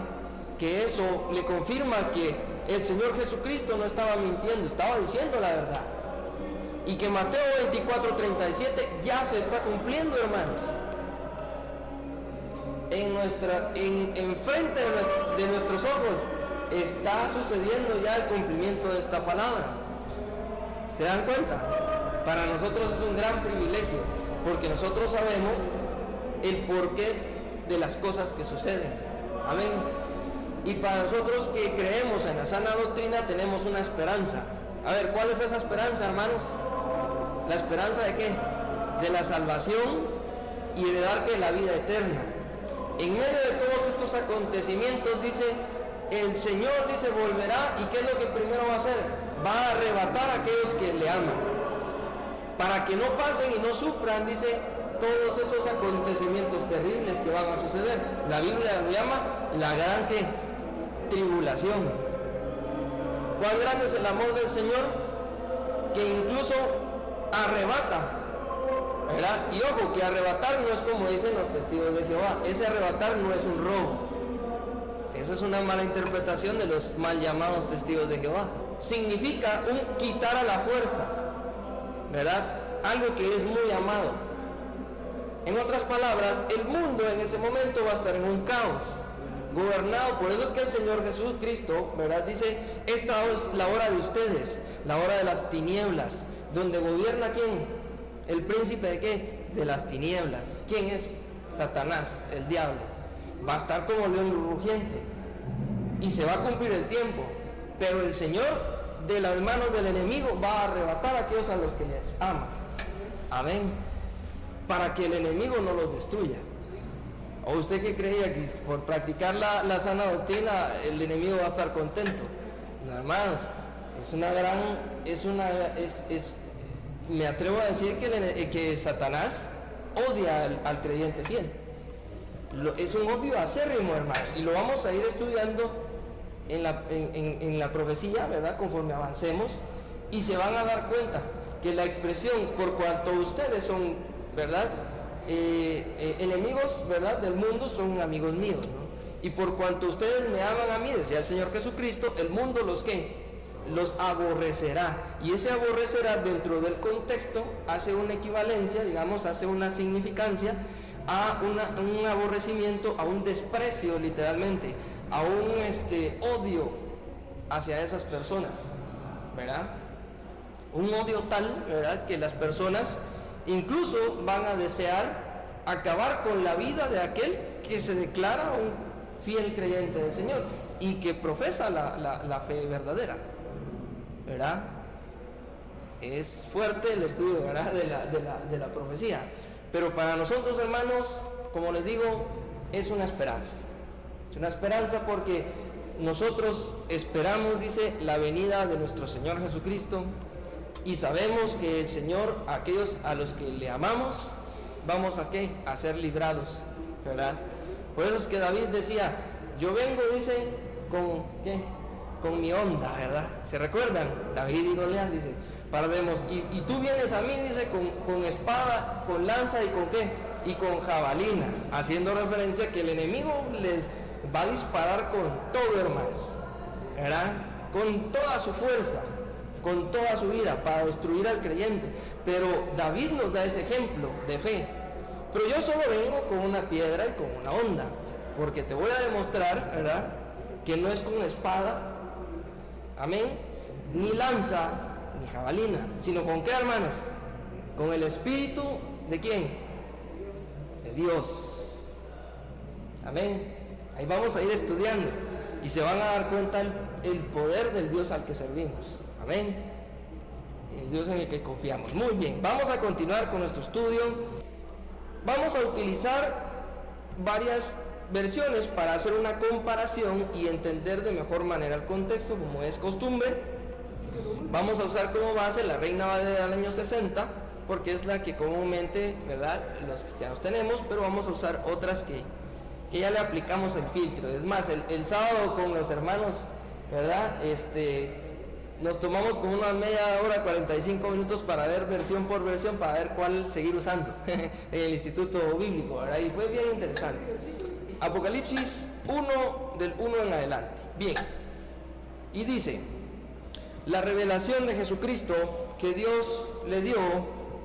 que eso le confirma que el Señor Jesucristo no estaba mintiendo, estaba diciendo la verdad. Y que Mateo 24:37 ya se está cumpliendo, hermanos. En frente de nuestros ojos está sucediendo ya el cumplimiento de esta palabra. ¿Se dan cuenta? Para nosotros es un gran privilegio, porque nosotros sabemos el porqué de las cosas que suceden. Amén. Y para nosotros que creemos en la sana doctrina tenemos una esperanza. A ver, ¿cuál es esa esperanza, hermanos? ¿La esperanza de qué? De la salvación y heredar que la vida eterna. En medio de todos estos acontecimientos, dice, el Señor, dice, volverá, y ¿qué es lo que primero va a hacer? Va a arrebatar a aquellos que le aman, para que no pasen y no sufran, dice, todos esos acontecimientos terribles que van a suceder. La Biblia lo llama la gran tribulación. ¿Cuán grande es el amor del Señor? Que incluso arrebata, ¿verdad? Y ojo, que arrebatar no es como dicen los testigos de Jehová. Ese arrebatar no es un robo. Esa es una mala interpretación de los mal llamados testigos de Jehová. Significa un quitar a la fuerza, ¿verdad? Algo que es muy amado. En otras palabras, el mundo en ese momento va a estar en un caos, gobernado. Por eso es que el Señor Jesucristo, ¿verdad?, dice, esta es la hora de ustedes, la hora de las tinieblas, donde gobierna ¿quién? ¿El príncipe de qué? De las tinieblas. ¿Quién es? Satanás, el diablo. Va a estar como león rugiente y se va a cumplir el tiempo, pero el Señor de las manos del enemigo va a arrebatar a aquellos a los que les ama. Amén. Para que el enemigo no los destruya. ¿O usted qué creía? Que por practicar la sana doctrina el enemigo va a estar contento? No, hermanos, me atrevo a decir que Satanás odia al creyente fiel. Es un odio acérrimo, hermanos, y lo vamos a ir estudiando en la profecía, ¿verdad? Conforme avancemos, y se van a dar cuenta que la expresión por cuanto ustedes son, ¿verdad? Enemigos, ¿verdad? Del mundo, son amigos míos, ¿no? Y por cuanto ustedes me aman a mí, decía el Señor Jesucristo, el mundo los aborrecerá. Y ese aborrecerá, dentro del contexto, hace una equivalencia, digamos, hace una significancia a un aborrecimiento, a un desprecio, literalmente, a un odio hacia esas personas, ¿verdad? Un odio tal, ¿verdad?, que las personas incluso van a desear acabar con la vida de aquel que se declara un fiel creyente del Señor y que profesa la fe verdadera, ¿verdad? Es fuerte el estudio, ¿verdad?, de la profecía, pero para nosotros, hermanos, como les digo, es una esperanza. Es una esperanza porque nosotros esperamos, dice, la venida de nuestro Señor Jesucristo, y sabemos que el Señor, aquellos a los que le amamos, vamos a ¿qué? A ser librados, ¿verdad? Por eso es que David decía, yo vengo, dice, con ¿qué? Con mi onda, ¿verdad? ¿Se recuerdan? David y Goliat, dice, y tú vienes a mí, dice, con espada, con lanza y con ¿qué? Y con jabalina, haciendo referencia a que el enemigo les va a disparar con todo, hermanos, ¿verdad? Con toda su fuerza, con toda su vida, para destruir al creyente. Pero David nos da ese ejemplo de fe. Pero yo solo vengo con una piedra y con una honda, porque te voy a demostrar, ¿verdad?, que no es con espada, amén, ni lanza, ni jabalina, sino con ¿qué, hermanos? Con el Espíritu ¿de quién? De Dios. Amén. Ahí vamos a ir estudiando y se van a dar cuenta el poder del Dios al que servimos. Amén. El Dios en el que confiamos. Muy bien, vamos a continuar con nuestro estudio. Vamos a utilizar varias versiones para hacer una comparación y entender de mejor manera el contexto, como es costumbre. Vamos a usar como base la Reina Valera del año 60, porque es la que comúnmente, ¿verdad?, los cristianos tenemos, pero vamos a usar otras que ya le aplicamos el filtro. Es más, el sábado con los hermanos, ¿verdad?, nos tomamos como una media hora, 45 minutos para ver versión por versión, para ver cuál seguir usando en el Instituto Bíblico, ¿verdad? Y fue bien interesante. Apocalipsis 1, del 1 en adelante. Bien. Y dice, la revelación de Jesucristo que Dios le dio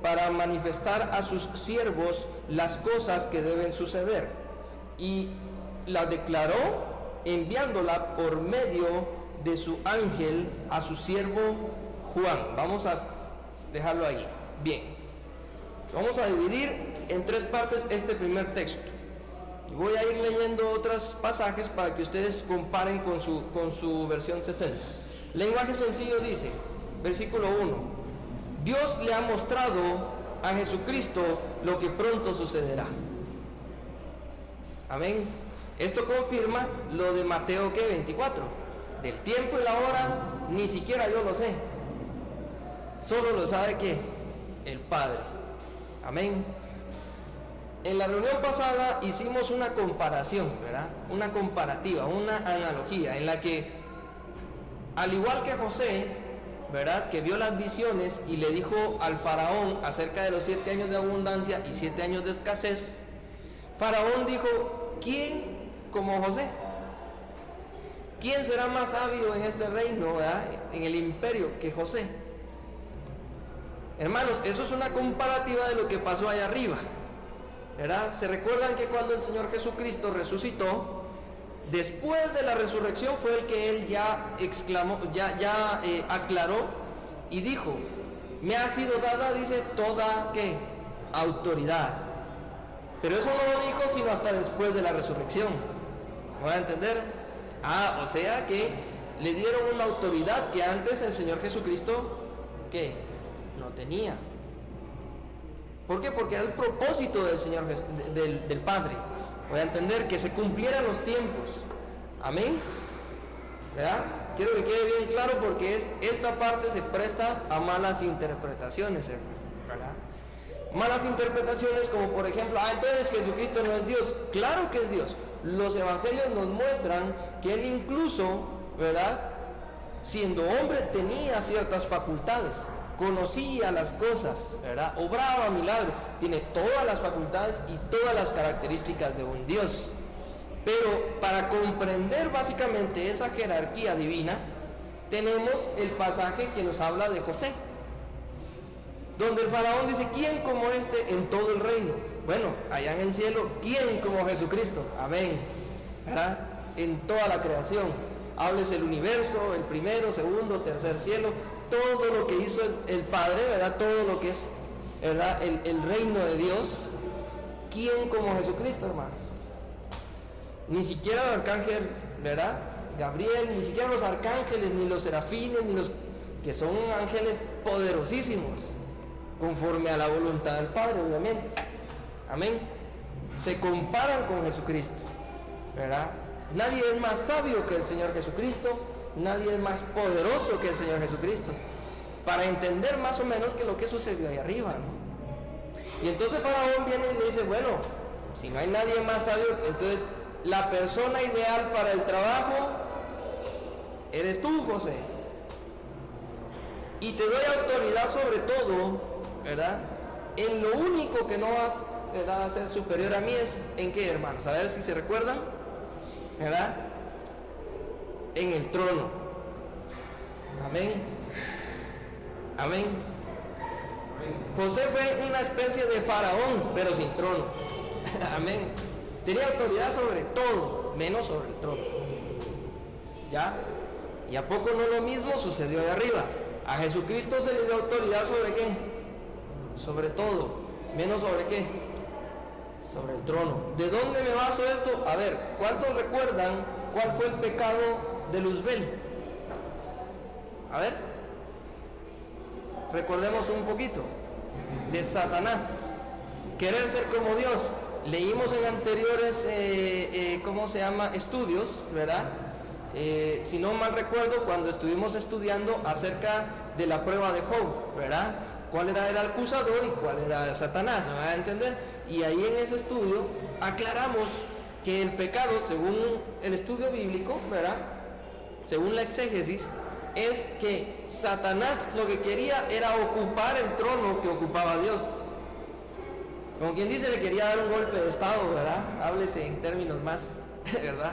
para manifestar a sus siervos las cosas que deben suceder. Y la declaró enviándola por medio de su ángel a su siervo Juan. Vamos a dejarlo ahí. Bien. Vamos a dividir en tres partes este primer texto. Y voy a ir leyendo otros pasajes para que ustedes comparen con su versión 60. Lenguaje sencillo dice, versículo 1. Dios le ha mostrado a Jesucristo lo que pronto sucederá. Amén. Esto confirma lo de Mateo 24. Del tiempo y la hora, ni siquiera yo lo sé. Solo lo sabe ¿qué? El Padre. Amén. En la reunión pasada hicimos una comparación, ¿verdad? Una comparativa, una analogía, en la que, al igual que José, ¿verdad?, que vio las visiones y le dijo al faraón acerca de los 7 años de abundancia y 7 años de escasez, Faraón dijo, ¿quién como José? ¿Quién será más sabio en este reino, ¿verdad?, en el imperio, que José? Hermanos, eso es una comparativa de lo que pasó allá arriba, ¿verdad? ¿Se recuerdan que cuando el Señor Jesucristo resucitó, después de la resurrección fue el que Él ya exclamó, aclaró y dijo, me ha sido dada, dice, toda, ¿qué? Autoridad. Pero eso no lo dijo sino hasta después de la resurrección. ¿Me van a entender? O sea que le dieron una autoridad que antes el Señor Jesucristo, ¿qué? No tenía. ¿Por qué? Porque era el propósito del Señor, del Padre. Voy a entender que se cumplieran los tiempos. Amén. ¿Verdad? Quiero que quede bien claro porque esta parte se presta a malas interpretaciones, hermano. ¿Verdad? Malas interpretaciones como por ejemplo, entonces Jesucristo no es Dios. Claro que es Dios. Los evangelios nos muestran que Él incluso, ¿verdad?, siendo hombre tenía ciertas facultades, conocía las cosas, ¿verdad?, obraba milagros, tiene todas las facultades y todas las características de un Dios. Pero para comprender básicamente esa jerarquía divina, tenemos el pasaje que nos habla de José, donde el faraón dice, ¿quién como este en todo el reino? Bueno, allá en el cielo, ¿quién como Jesucristo? Amén. ¿Verdad? En toda la creación. Hables el universo, el primero, segundo, tercer cielo, todo lo que hizo el Padre, ¿verdad? Todo lo que es, ¿verdad?, el reino de Dios. ¿Quién como Jesucristo, hermanos? Ni siquiera el arcángel, ¿verdad?, Gabriel, ni siquiera los arcángeles, ni los serafines, ni los que son ángeles poderosísimos, conforme a la voluntad del Padre, obviamente. Amén. Se comparan con Jesucristo, ¿verdad? Nadie es más sabio que el Señor Jesucristo, nadie es más poderoso que el Señor Jesucristo, para entender más o menos que lo que sucedió ahí arriba, ¿no? Y entonces Faraón viene y le dice, bueno, si no hay nadie más sabio, entonces la persona ideal para el trabajo eres tú, José, y te doy autoridad sobre todo, ¿verdad? En lo único que no vas, ¿verdad?, a ser superior a mí es, ¿en qué, hermanos? A ver si se recuerdan, ¿verdad? En el trono. Amén. Amén. José fue una especie de faraón, pero sin trono. Amén. Tenía autoridad sobre todo, menos sobre el trono. ¿Ya? ¿Y a poco no lo mismo sucedió de arriba? A Jesucristo se le dio autoridad sobre qué? Sobre todo, menos sobre qué? Sobre el trono. ¿De dónde me baso esto? A ver, ¿cuántos recuerdan cuál fue el pecado de Luzbel? A ver, recordemos un poquito. De Satanás, querer ser como Dios. Leímos en anteriores, estudios, ¿verdad? Si no mal recuerdo, cuando estuvimos estudiando acerca de la prueba de Job, ¿verdad? Cuál era el acusador y cuál era Satanás, ¿me van a entender? Y ahí en ese estudio aclaramos que el pecado, según el estudio bíblico, ¿verdad?, según la exégesis, es que Satanás lo que quería era ocupar el trono que ocupaba Dios. Como quien dice, le quería dar un golpe de estado, ¿verdad? Háblese en términos más, ¿verdad?,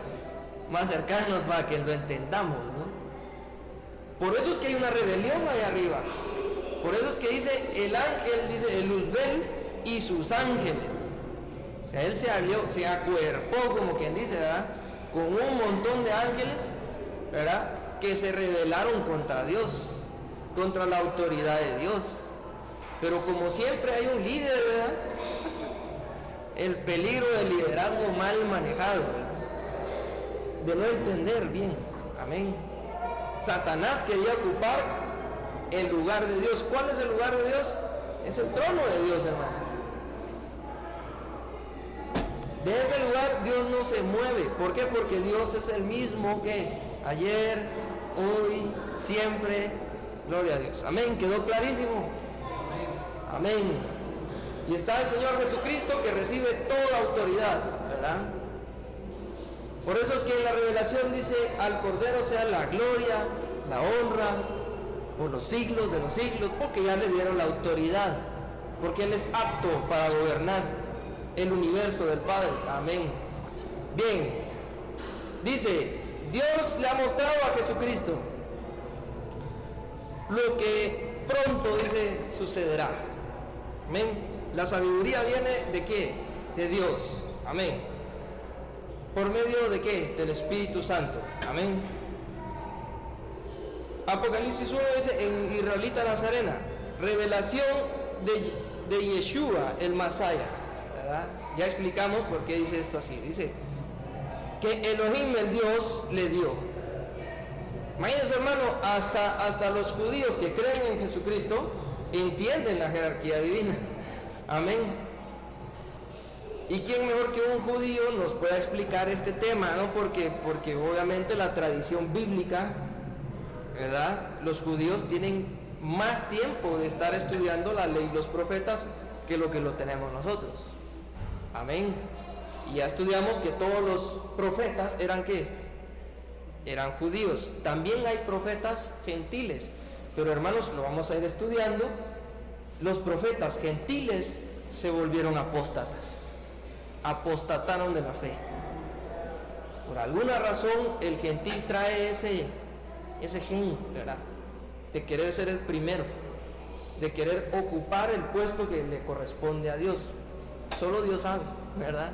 más cercanos para que lo entendamos, ¿no? Por eso es que hay una rebelión ahí arriba. Por eso es que dice el ángel, dice el Luzbel y sus ángeles. O sea, él se acuerpó, como quien dice, ¿verdad?, con un montón de ángeles, ¿verdad?, que se rebelaron contra Dios, contra la autoridad de Dios. Pero como siempre hay un líder, ¿verdad?, el peligro del liderazgo mal manejado, ¿verdad?, de no entender bien. Amén. Satanás quería ocupar el lugar de Dios. ¿Cuál es el lugar de Dios? Es el trono de Dios, hermano. De ese lugar Dios no se mueve. ¿Por qué? Porque Dios es el mismo que ayer, hoy, siempre. Gloria a Dios. Amén. ¿Quedó clarísimo? Amén. Y está el Señor Jesucristo, que recibe toda autoridad, ¿verdad? Por eso es que en la revelación dice, al Cordero sea la gloria, la honra, por los siglos de los siglos, porque ya le dieron la autoridad, porque Él es apto para gobernar el universo del Padre. Amén. Bien, dice, Dios le ha mostrado a Jesucristo lo que pronto, dice, sucederá. Amén. La sabiduría viene ¿de qué? De Dios. Amén. ¿Por medio de qué? Del Espíritu Santo. Amén. Apocalipsis 1 dice, en Israelita Nazarena, revelación de Yeshua, el Masaya, ¿verdad? Ya explicamos por qué dice esto así. Dice que Elohim, el Dios, le dio. Imagínense, hermano, hasta los judíos que creen en Jesucristo entienden la jerarquía divina. Amén. ¿Y quién mejor que un judío nos pueda explicar este tema, ¿no? Porque obviamente la tradición bíblica, ¿verdad? Los judíos tienen más tiempo de estar estudiando la ley y los profetas que lo tenemos nosotros. Amén. Y ya estudiamos que todos los profetas eran ¿qué? Eran judíos. También hay profetas gentiles, pero hermanos, lo vamos a ir estudiando. Los profetas gentiles se volvieron apóstatas, apostataron de la fe. Por alguna razón el gentil trae ese gen, ¿verdad? De querer ser el primero, de querer ocupar el puesto que le corresponde a Dios. Solo Dios sabe, ¿verdad?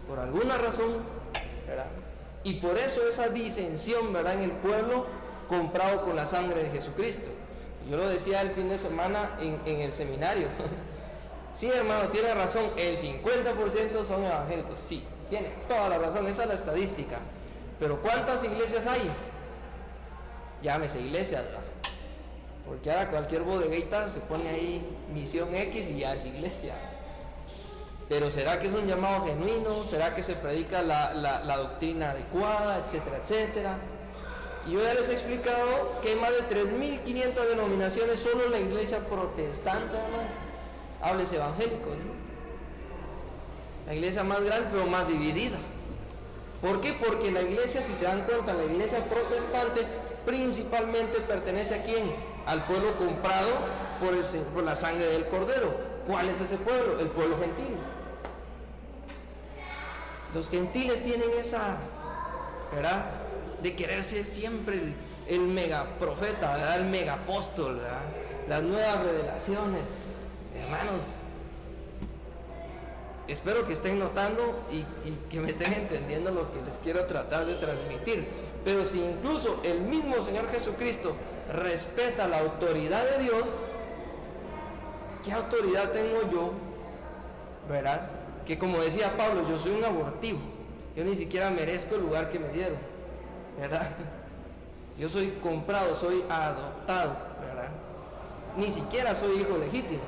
Por alguna razón, ¿verdad? Y por eso esa disensión, ¿verdad?, en el pueblo comprado con la sangre de Jesucristo. Yo lo decía el fin de semana en el seminario. Sí, hermano, tiene razón, el 50% son evangélicos. Sí, tiene toda la razón, esa es la estadística. Pero ¿cuántas iglesias hay? Llámese iglesia, ¿verdad? Porque ahora cualquier bodeguita se pone ahí Misión X y ya es iglesia. Pero ¿será que es un llamado genuino? ¿Será que se predica la doctrina adecuada, etcétera, etcétera? Y yo ya les he explicado que hay más de 3.500 denominaciones solo en la iglesia protestante, hermano. Hables evangélicos, ¿no? La iglesia más grande, pero más dividida. ¿Por qué? Porque la iglesia, si se dan cuenta, la iglesia protestante principalmente pertenece a ¿quién? Al pueblo comprado por la sangre del Cordero. ¿Cuál es ese pueblo? El pueblo gentil. Los gentiles tienen esa, ¿verdad?, de querer ser siempre el mega profeta, ¿verdad?, el mega apóstol, ¿verdad?, las nuevas revelaciones. Hermanos, espero que estén notando y que me estén entendiendo lo que les quiero tratar de transmitir. Pero si incluso el mismo Señor Jesucristo respeta la autoridad de Dios, ¿qué autoridad tengo yo, verdad? Que como decía Pablo, yo soy un abortivo, yo ni siquiera merezco el lugar que me dieron, ¿verdad? Yo soy comprado, soy adoptado, ¿verdad? Ni siquiera soy hijo legítimo.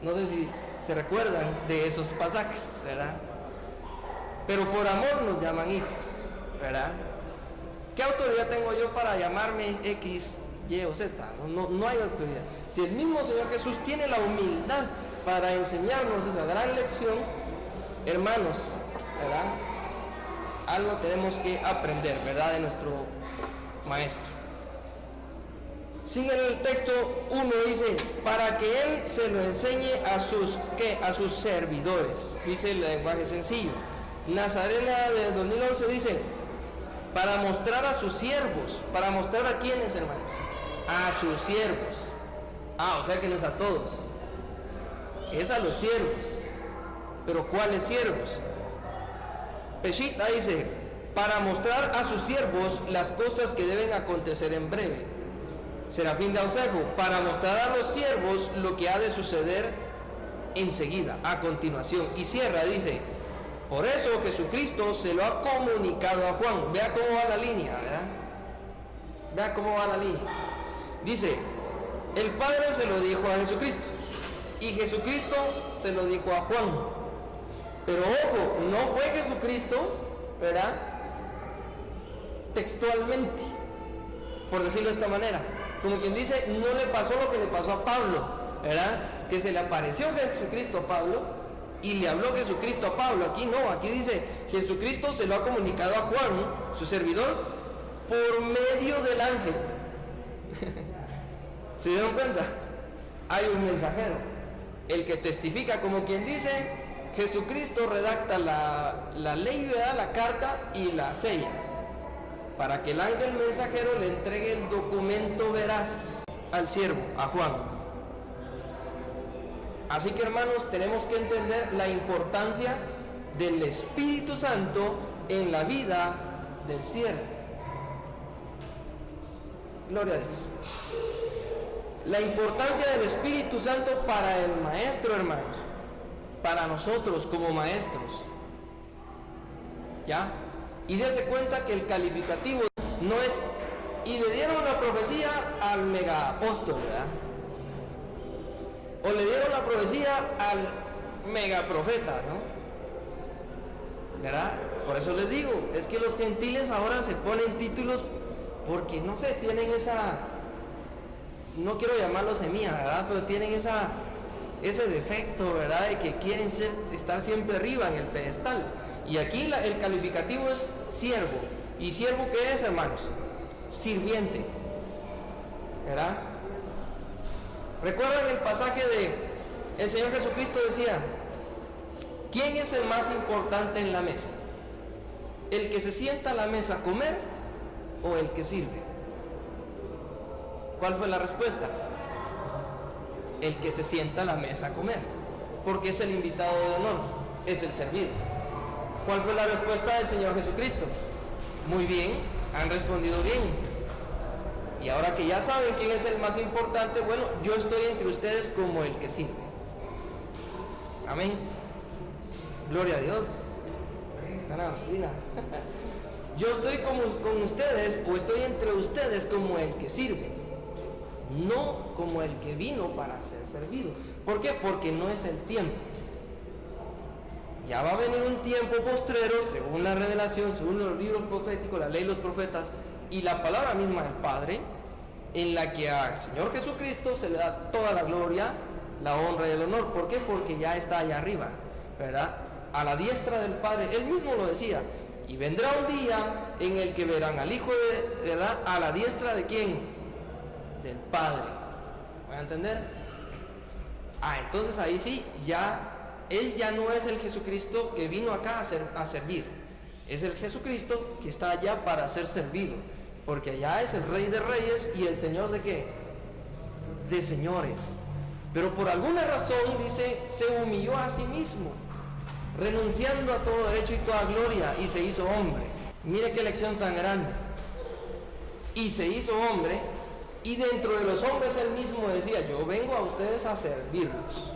No sé si se recuerdan de esos pasajes, ¿verdad? Pero por amor nos llaman hijos, ¿verdad? ¿Qué autoridad tengo yo para llamarme X, Y o Z? No hay autoridad. Si el mismo Señor Jesús tiene la humildad para enseñarnos esa gran lección, hermanos, ¿verdad?, algo tenemos que aprender, ¿verdad?, de nuestro Maestro. Sigue el texto 1, dice, para que Él se lo enseñe a sus servidores, dice el lenguaje sencillo. Nazarena de 2011 dice, para mostrar a sus siervos. ¿Para mostrar a quiénes, hermanos? A sus siervos. O sea que no es a todos, es a los siervos. Pero ¿cuáles siervos? Peshita dice, para mostrar a sus siervos las cosas que deben acontecer en breve. Serafín de Ausejo, para mostrar a los siervos lo que ha de suceder enseguida, a continuación. Y cierra, dice, por eso Jesucristo se lo ha comunicado a Juan. Vea cómo va la línea, ¿verdad? Vea cómo va la línea. Dice, el Padre se lo dijo a Jesucristo y Jesucristo se lo dijo a Juan. Pero ojo, no fue Jesucristo, ¿verdad?, textualmente, por decirlo de esta manera. Como quien dice, no le pasó lo que le pasó a Pablo, ¿verdad?, que se le apareció Jesucristo a Pablo y le habló Jesucristo a Pablo. Aquí no, aquí dice, Jesucristo se lo ha comunicado a Juan, su servidor, por medio del ángel. ¿Se dieron cuenta? Hay un mensajero, el que testifica, como quien dice, Jesucristo redacta la ley, ¿verdad?, la carta, y la sella, para que el ángel mensajero le entregue el documento veraz al siervo, a Juan. Así que, hermanos, tenemos que entender la importancia del Espíritu Santo en la vida del siervo. Gloria a Dios. La importancia del Espíritu Santo para el maestro, hermanos, para nosotros como maestros. ¿Ya? Y dése cuenta que el calificativo no es, y le dieron la profecía al mega apóstol, ¿verdad? O le dieron la profecía al mega profeta, ¿no? ¿Verdad? Por eso les digo, es que los gentiles ahora se ponen títulos porque, no sé, tienen esa, no quiero llamarlo semilla, ¿verdad? Pero tienen ese defecto, ¿verdad? De que quieren estar siempre arriba en el pedestal. Y aquí el calificativo es siervo. ¿Y siervo qué es, hermanos? Sirviente, ¿verdad? ¿Recuerdan el pasaje de el Señor Jesucristo decía, ¿quién es el más importante en la mesa? ¿El que se sienta a la mesa a comer o el que sirve? ¿Cuál fue la respuesta? El que se sienta a la mesa a comer, porque es el invitado de honor, es el servido. ¿Cuál fue la respuesta del Señor Jesucristo? Muy bien, han respondido bien. Y ahora que ya saben quién es el más importante, bueno, yo estoy entre ustedes como el que sirve. Amén. Gloria a Dios. Sana doctrina. Yo estoy con ustedes, o estoy entre ustedes como el que sirve, no como el que vino para ser servido. ¿Por qué? Porque no es el tiempo. Ya va a venir un tiempo postrero, según la revelación, según los libros proféticos, la ley de los profetas y la palabra misma del Padre, en la que al Señor Jesucristo se le da toda la gloria, la honra y el honor. ¿Por qué? Porque ya está allá arriba, ¿verdad? A la diestra del Padre. Él mismo lo decía. Y vendrá un día en el que verán al Hijo, ¿verdad? A la diestra de ¿quién? Del Padre. ¿Van a entender? Entonces ahí sí, Él ya no es el Jesucristo que vino acá a servir. Es el Jesucristo que está allá para ser servido. Porque allá es el Rey de Reyes y el Señor ¿de qué? De señores. Pero por alguna razón, dice, se humilló a sí mismo, renunciando a todo derecho y toda gloria, y se hizo hombre. Mire qué lección tan grande. Y se hizo hombre, y dentro de los hombres él mismo decía, yo vengo a ustedes a servirlos.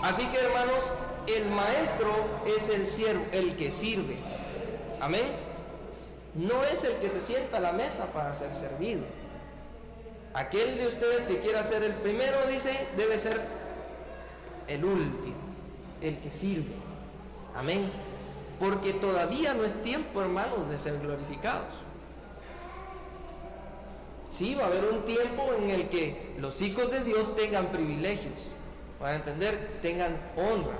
Así que, hermanos, el maestro es el siervo, el que sirve. Amén. No es el que se sienta a la mesa para ser servido. Aquel de ustedes que quiera ser el primero, dice, debe ser el último, el que sirve. Amén. Porque todavía no es tiempo, hermanos, de ser glorificados. Sí, va a haber un tiempo en el que los hijos de Dios tengan privilegios, van a entender, tengan honra,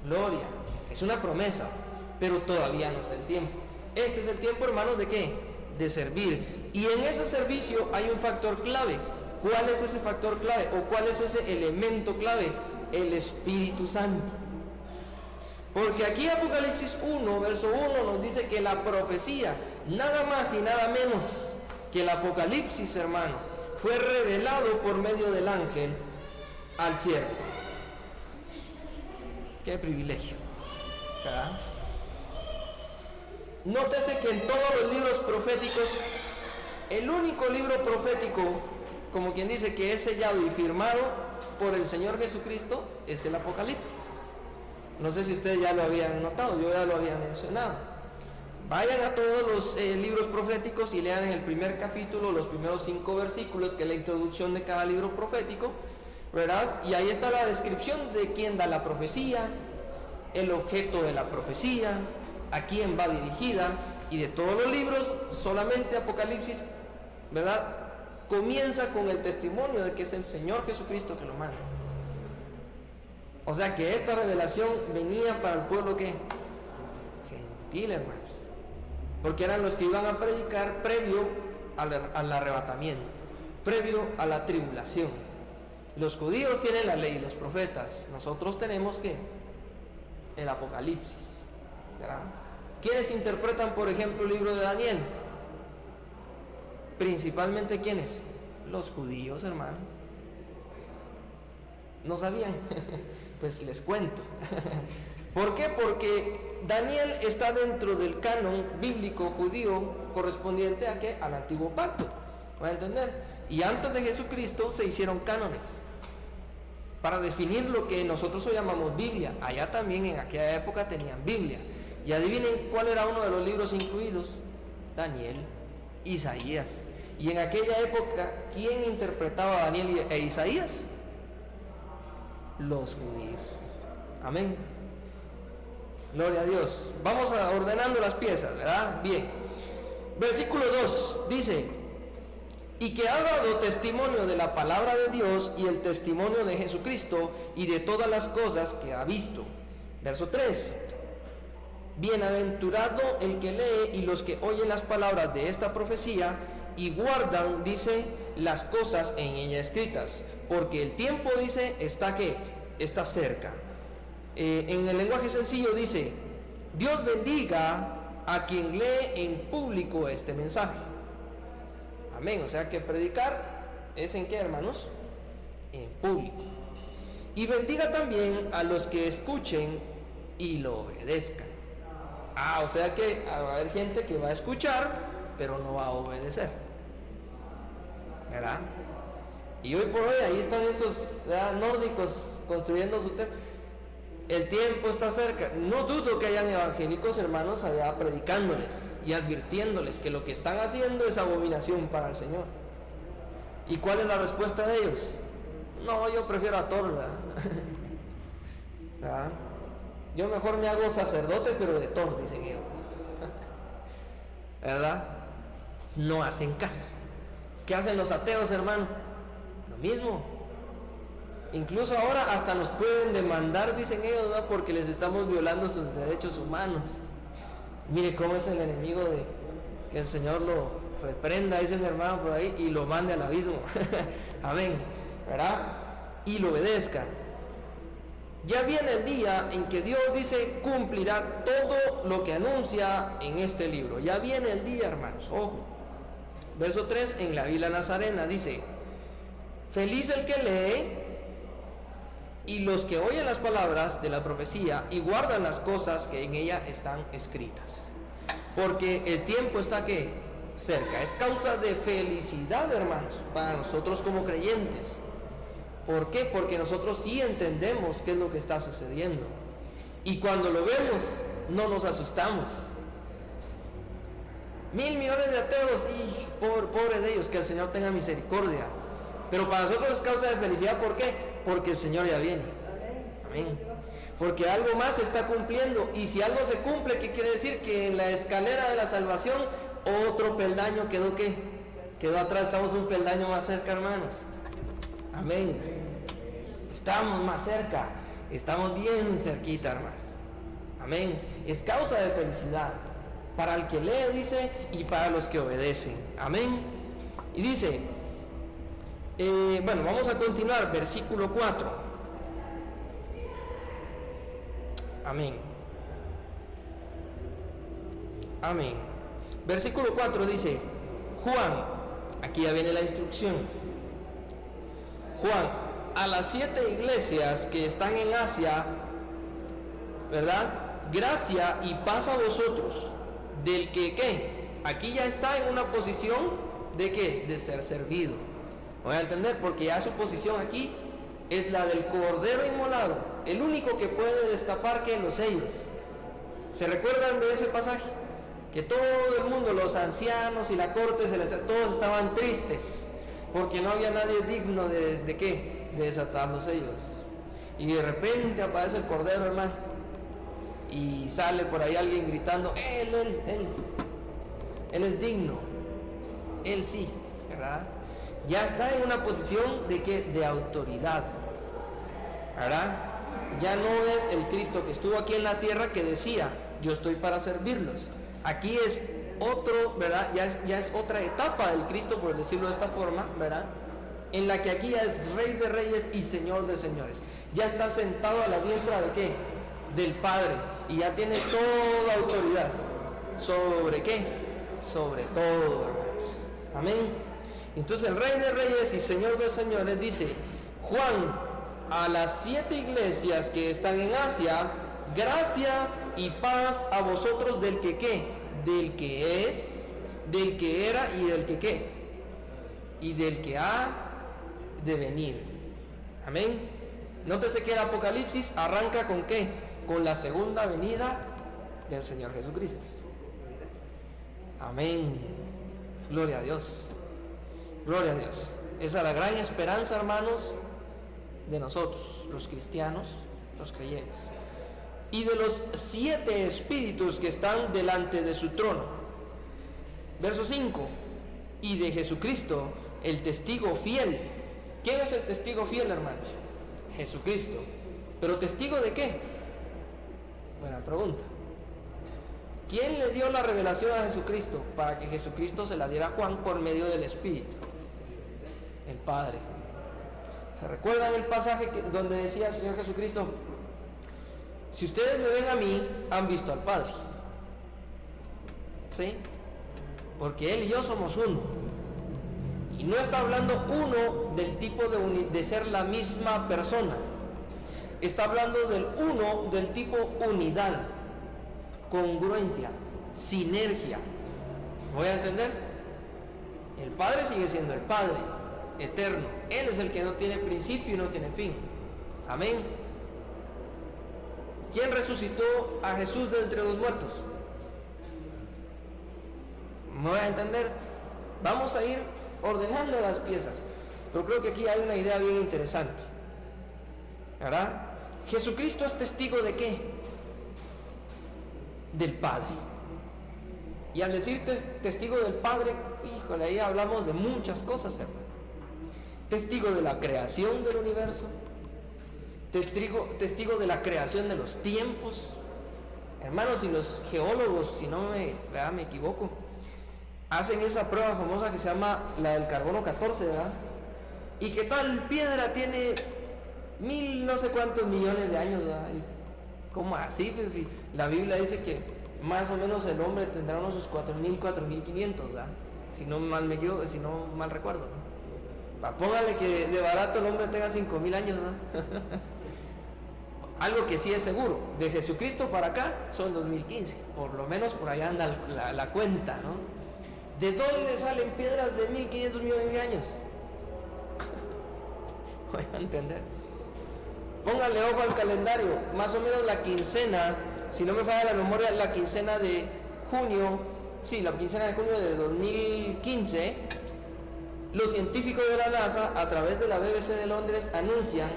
gloria. Es una promesa, pero todavía no es el tiempo. Este es el tiempo, hermanos, ¿de qué? De servir. Y en ese servicio hay un factor clave. ¿Cuál es ese factor clave? ¿O cuál es ese elemento clave? El Espíritu Santo. Porque aquí Apocalipsis 1, verso 1 nos dice que la profecía, nada más y nada menos que el Apocalipsis, hermano, fue revelado por medio del ángel al siervo. ¡Qué privilegio! ¿verdad? Nótese que en todos los libros proféticos, el único libro profético, como quien dice, que es sellado y firmado por el Señor Jesucristo, es el Apocalipsis. No sé si ustedes ya lo habían notado, yo ya lo había mencionado. Vayan a todos los libros proféticos y lean en el primer capítulo los primeros 5 versículos, que es la introducción de cada libro profético, ¿verdad? Y ahí está la descripción de quién da la profecía, el objeto de la profecía, a quién va dirigida, y de todos los libros, solamente Apocalipsis, ¿verdad?, comienza con el testimonio de que es el Señor Jesucristo que lo manda. O sea que esta revelación venía para el pueblo que gentil, hermanos, porque eran los que iban a predicar previo al arrebatamiento, previo a la tribulación. Los judíos tienen la ley y los profetas, nosotros tenemos que el Apocalipsis, ¿verdad? ¿Quiénes interpretan, por ejemplo, el libro de Daniel? Principalmente, ¿quiénes? Los judíos, hermano. ¿No sabían? Pues les cuento. ¿Por qué? Porque Daniel está dentro del canon bíblico judío correspondiente a ¿qué? Al antiguo pacto. ¿Van a entender? Y antes de Jesucristo se hicieron cánones para definir lo que nosotros hoy llamamos Biblia. Allá también en aquella época tenían Biblia. Y adivinen cuál era uno de los libros incluidos: Daniel, Isaías. Y en aquella época, ¿quién interpretaba a Daniel e Isaías? Los judíos. Amén. Gloria a Dios. Vamos ordenando las piezas, ¿verdad? Bien. Versículo 2 dice: y que ha dado testimonio de la palabra de Dios y el testimonio de Jesucristo y de todas las cosas que ha visto. Verso 3: bienaventurado el que lee y los que oyen las palabras de esta profecía y guardan, dice, las cosas en ella escritas, porque el tiempo, dice, está cerca. En el lenguaje sencillo dice: Dios bendiga a quien lee en público este mensaje. Amén. O sea que predicar es ¿en qué, hermanos? En público. Y bendiga también a los que escuchen y lo obedezcan. O sea que va a haber gente que va a escuchar, pero no va a obedecer, ¿verdad? Y hoy por hoy ahí están esos, ¿verdad?, nórdicos construyendo su templo. El tiempo está cerca. No dudo que hayan evangélicos, hermanos, allá predicándoles y advirtiéndoles que lo que están haciendo es abominación para el Señor. ¿Y cuál es la respuesta de ellos? No, yo prefiero a Thor, ¿verdad? ¿Verdad? Yo mejor me hago sacerdote, pero de Thor, dicen ellos. ¿Verdad? No hacen caso. ¿Qué hacen los ateos, hermano? Lo mismo. Incluso ahora hasta nos pueden demandar, dicen ellos, ¿no?, porque les estamos violando sus derechos humanos. Mire cómo es el enemigo, de que el Señor lo reprenda, dice mi hermano por ahí, y lo mande al abismo. Amén, ¿verdad? Y lo obedezcan. Ya viene el día en que Dios, dice, cumplirá todo lo que anuncia en este libro. Ya viene el día, hermanos, ojo. Verso 3 en la Biblia Nazarena dice: feliz el que lee y los que oyen las palabras de la profecía y guardan las cosas que en ella están escritas, porque el tiempo está cerca. Es causa de felicidad, hermanos, para nosotros como creyentes. ¿Por qué? Porque nosotros sí entendemos qué es lo que está sucediendo, y cuando lo vemos no nos asustamos. 1.000 millones de ateos, y pobre de ellos, que el Señor tenga misericordia. Pero para nosotros es causa de felicidad. ¿Por qué? Porque el Señor ya viene. Amén. Porque algo más se está cumpliendo. Y si algo se cumple, ¿qué quiere decir? Que en la escalera de la salvación otro peldaño quedó atrás. Estamos un peldaño más cerca, hermanos. Amén. Estamos más cerca. Estamos bien cerquita, hermanos. Amén. Es causa de felicidad para el que lee, dice, y para los que obedecen. Amén. Y dice, bueno, vamos a continuar, versículo 4. Amén. Amén. Versículo 4 dice: Juan, aquí ya viene la instrucción. Juan, a las 7 iglesias que están en Asia, ¿verdad?, gracia y paz a vosotros, del que, ¿qué? Aquí ya está en una posición de ¿qué? De ser servido. Voy a entender, porque ya su posición aquí es la del cordero inmolado, el único que puede destapar que los sellos. ¿Se recuerdan de ese pasaje? Que todo el mundo, los ancianos y la corte, todos estaban tristes, porque no había nadie digno de ¿qué? De desatar los sellos. Y de repente aparece el cordero, hermano, y sale por ahí alguien gritando: él es digno, él sí, ¿verdad? Ya está en una posición de ¿qué? De autoridad, ¿verdad? Ya no es el Cristo que estuvo aquí en la tierra que decía: yo estoy para servirlos. Aquí es otro, ¿verdad? Ya es otra etapa del Cristo, por decirlo de esta forma, ¿verdad?, en la que aquí ya es Rey de Reyes y Señor de Señores. Ya está sentado a la diestra de ¿qué? Del Padre, y ya tiene toda autoridad. ¿Sobre qué? Sobre todo. Amén. Entonces el Rey de Reyes y Señor de Señores dice: Juan, a las 7 iglesias que están en Asia, gracia y paz a vosotros del que ¿qué? Del que es, del que era y del que ¿qué? y del que ha de venir. Amén. Nótese que el Apocalipsis arranca con ¿qué? Con la segunda venida del Señor Jesucristo. Amén. Gloria a Dios. Gloria a Dios. Esa es la gran esperanza, hermanos, de nosotros, los cristianos, los creyentes. Y de los 7 espíritus que están delante de su trono. Verso 5. Y de Jesucristo, el testigo fiel. ¿Quién es el testigo fiel, hermanos? Jesucristo. ¿Pero testigo de qué? Buena pregunta. ¿Quién le dio la revelación a Jesucristo? Para que Jesucristo se la diera a Juan por medio del Espíritu. El Padre. ¿Se recuerdan el pasaje donde decía el Señor Jesucristo? Si ustedes me ven a mí, han visto al Padre. ¿Sí? Porque Él y yo somos uno. Y no está hablando uno del tipo de ser la misma persona. Está hablando del uno del tipo unidad, congruencia, sinergia. ¿Me voy a entender? El Padre sigue siendo el Padre eterno. Él es el que no tiene principio y no tiene fin. Amén. ¿Quién resucitó a Jesús de entre los muertos? ¿Me voy a entender? Vamos a ir ordenando las piezas, pero creo que aquí hay una idea bien interesante, ¿verdad? Jesucristo es testigo ¿de qué? Del Padre. Y al decir testigo del Padre, híjole, ahí hablamos de muchas cosas, hermano. Testigo de la creación del universo, testigo de la creación de los tiempos. Hermanos, y los geólogos, si no me equivoco, hacen esa prueba famosa que se llama la del carbono 14, ¿verdad? Y que tal piedra tiene 1000 no sé cuántos millones de años, ¿verdad? ¿Cómo así? Pues si la Biblia dice que más o menos el hombre tendrá unos 4000, 4500, ¿verdad? Si no mal recuerdo, ¿no? Póngale que de barato el hombre tenga 5000 años, ¿no? Algo que sí es seguro, de Jesucristo para acá son 2015, por lo menos por allá anda la cuenta, ¿no? ¿De dónde salen piedras de 1500 millones de años? Voy a entender. Póngale ojo al calendario, más o menos la quincena, si no me falla la memoria, la quincena de junio, la quincena de junio de 2015, los científicos de la NASA, a través de la BBC de Londres, anuncian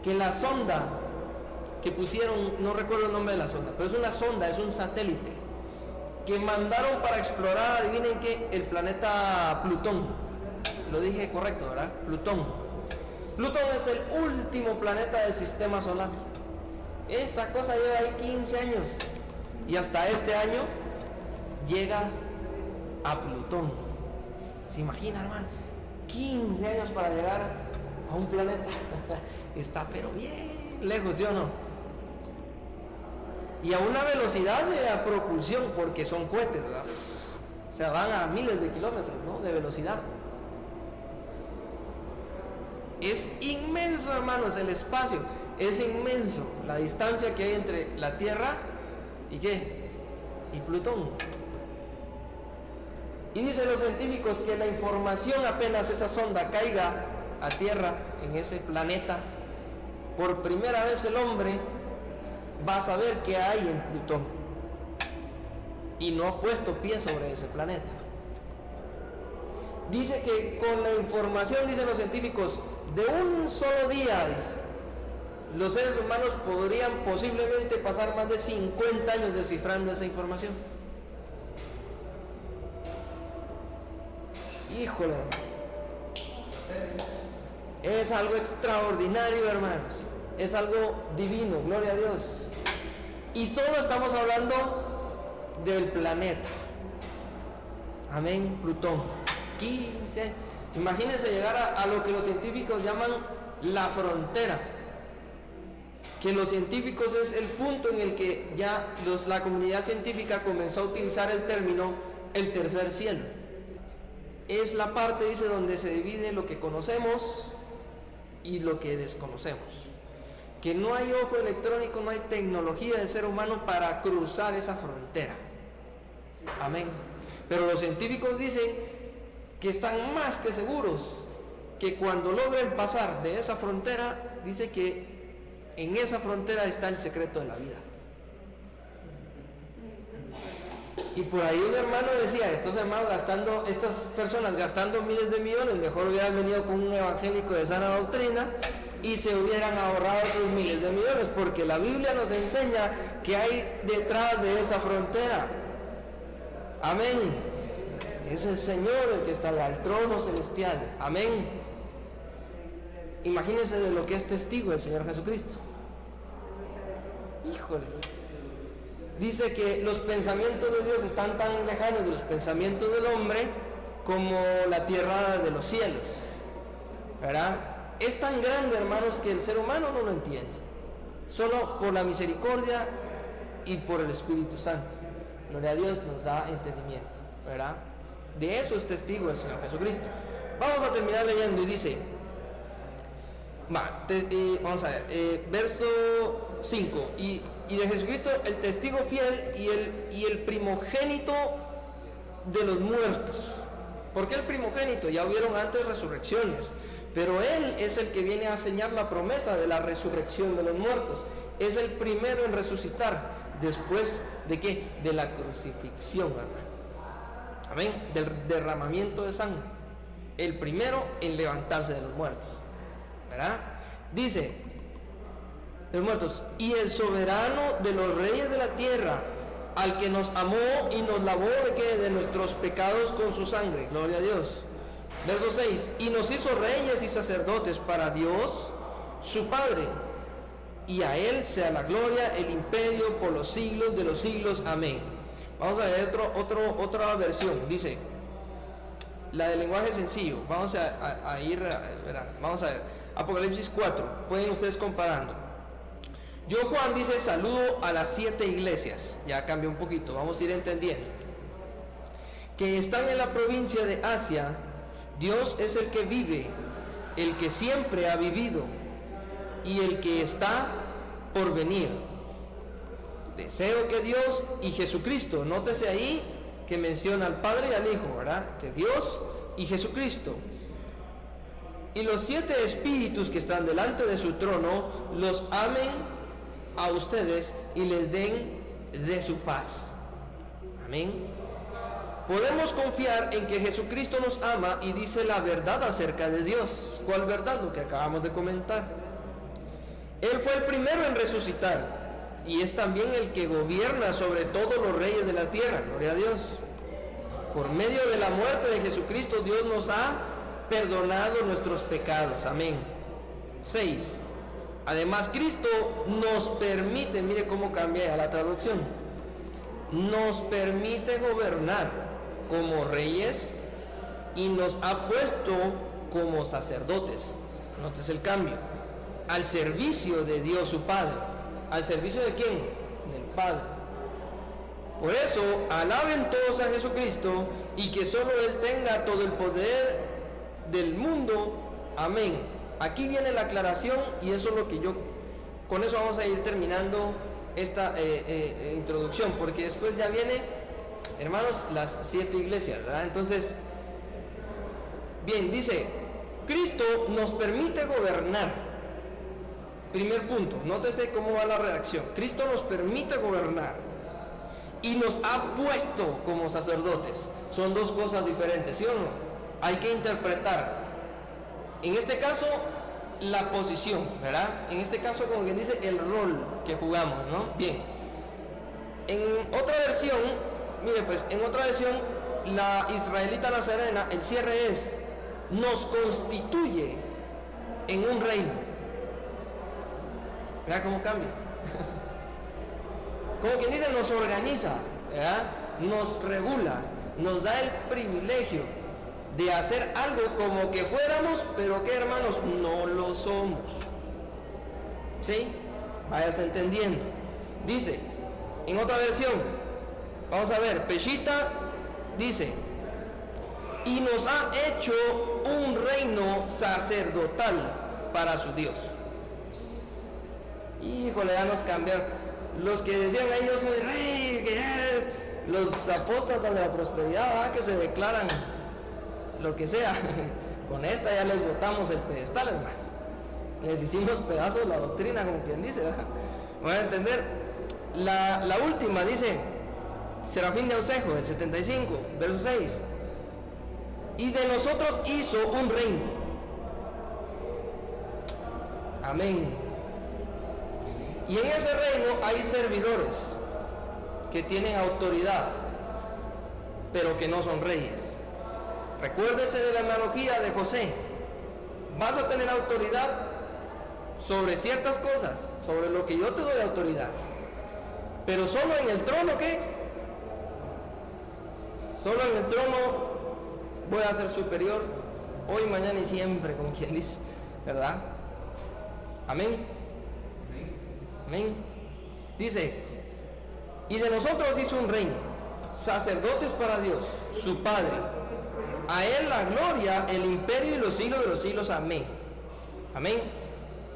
que la sonda que pusieron, no recuerdo el nombre de la sonda, pero es una sonda, es un satélite, que mandaron para explorar, adivinen qué, el planeta Plutón. Lo dije correcto, ¿verdad? Plutón. Plutón es el último planeta del sistema solar. Esa cosa lleva ahí 15 años. Y hasta este año llega a Plutón. ¿Se imagina, hermano? 15 años para llegar a un planeta. Está pero bien lejos, ¿sí o no? Y a una velocidad de la propulsión, porque son cohetes, ¿verdad? O sea, van a miles de kilómetros, ¿no? De velocidad. Es inmenso, hermanos, el espacio. Es inmenso la distancia que hay entre la Tierra y ¿qué? Y Plutón. Y dicen los científicos que la información, apenas esa sonda caiga a Tierra, en ese planeta, por primera vez el hombre va a saber qué hay en Plutón. Y no ha puesto pie sobre ese planeta. Dice que con la información, dicen los científicos, de un solo día, los seres humanos podrían posiblemente pasar más de 50 años descifrando esa información. Híjole, es algo extraordinario, hermanos. Es algo divino, gloria a Dios. Y solo estamos hablando del planeta. Amén, Plutón. 15. Imagínense llegar a lo que los científicos llaman la frontera. Que los científicos es el punto en el que ya la comunidad científica comenzó a utilizar el término el tercer cielo. Es la parte, dice, donde se divide lo que conocemos y lo que desconocemos. Que no hay ojo electrónico, no hay tecnología del ser humano para cruzar esa frontera. Amén. Pero los científicos dicen que están más que seguros que cuando logren pasar de esa frontera, dice que en esa frontera está el secreto de la vida. Y por ahí un hermano decía, estas personas gastando miles de millones, mejor hubieran venido con un evangélico de sana doctrina y se hubieran ahorrado esos miles de millones, porque la Biblia nos enseña que hay detrás de esa frontera. Amén. Es el Señor el que está al trono celestial. Amén. Imagínense de lo que es testigo el Señor Jesucristo. Híjole. Dice que los pensamientos de Dios están tan lejanos de los pensamientos del hombre como la tierra de los cielos, ¿verdad? Es tan grande, hermanos, que el ser humano no lo entiende. Solo por la misericordia y por el Espíritu Santo. Gloria a Dios, nos da entendimiento, ¿verdad? De eso es testigo el Señor Jesucristo. Vamos a terminar leyendo y dice, vamos a ver, verso 5, y de Jesucristo el testigo fiel y el primogénito de los muertos. ¿Por qué el primogénito? Ya hubieron antes resurrecciones, pero Él es el que viene a enseñar la promesa de la resurrección de los muertos. Es el primero en resucitar, después de ¿qué? De la crucifixión, hermano. Amén, del derramamiento de sangre. El primero en levantarse de los muertos, ¿verdad? Dice, de los muertos, y el soberano de los reyes de la tierra, al que nos amó y nos lavó de ¿qué? De nuestros pecados con su sangre. Gloria a Dios. Verso 6, y nos hizo reyes y sacerdotes para Dios, su Padre, y a Él sea la gloria, el imperio por los siglos de los siglos. Amén. Vamos a ver otra versión. Dice, la del lenguaje sencillo. Vamos a ir, vamos a ver, Apocalipsis 4. Pueden ustedes comparando. Yo, Juan, dice, saludo a las 7 iglesias. Ya cambia un poquito, vamos a ir entendiendo. Que están en la provincia de Asia. Dios es el que vive, el que siempre ha vivido y el que está por venir. Deseo que Dios y Jesucristo, nótese ahí que menciona al Padre y al Hijo, ¿verdad? Que Dios y Jesucristo y los 7 espíritus que están delante de su trono los amen a ustedes y les den de su paz. Amén. Podemos confiar en que Jesucristo nos ama y dice la verdad acerca de Dios. ¿Cuál verdad? Lo que acabamos de comentar. Él fue el primero en resucitar y es también el que gobierna sobre todos los reyes de la tierra. Gloria a Dios. Por medio de la muerte de Jesucristo, Dios nos ha perdonado nuestros pecados. Amén. 6. Además, Cristo nos permite, mire cómo cambia la traducción, nos permite gobernar como reyes y nos ha puesto como sacerdotes. Notes el cambio. Al servicio de Dios su Padre. ¿Al servicio de quién? Del Padre. Por eso, alaben todos a Jesucristo y que solo Él tenga todo el poder del mundo. Amén. Aquí viene la aclaración y eso es lo que con eso vamos a ir terminando esta introducción, porque después ya viene, hermanos, las 7 iglesias, ¿verdad? Entonces, bien, dice, Cristo nos permite gobernar. Primer punto, nótese cómo va la redacción. Cristo nos permite gobernar y nos ha puesto como sacerdotes. Son dos cosas diferentes, ¿sí o no? Hay que interpretar, en este caso, la posición, ¿verdad? En este caso, como quien dice, el rol que jugamos, ¿no? Bien. En otra versión, mire pues, en otra versión, la israelita nazarena, el cierre es, nos constituye en un reino. ¿Verdad cómo cambia? Como quien dice, nos organiza, ¿verdad? Nos regula, nos da el privilegio de hacer algo como que fuéramos, pero que, hermanos, no lo somos. ¿Sí? Vayas entendiendo. Dice, en otra versión, vamos a ver, Peshita dice, y nos ha hecho un reino sacerdotal para su Dios. Híjole, ya nos cambiaron. Los que decían ahí, yo soy rey, los apóstatas de la prosperidad, ¿verdad? Que se declaran lo que sea. Con esta ya les botamos el pedestal, hermanos. Les hicimos pedazos la doctrina, como quien dice, ¿verdad? Van a entender. La última dice, Serafín de Ausejo, el 75, verso 6. Y de nosotros hizo un reino. Amén. Y en ese reino hay servidores que tienen autoridad, pero que no son reyes. Recuérdese de la analogía de José. Vas a tener autoridad sobre ciertas cosas, sobre lo que yo te doy autoridad, pero solo en el trono, ¿qué? Solo en el trono voy a ser superior, hoy, mañana y siempre, como quien dice, ¿verdad? Amén. Amén. Dice, y de nosotros hizo un reino, sacerdotes para Dios, su Padre. A Él la gloria, el imperio y los siglos de los siglos. Amén. Amén.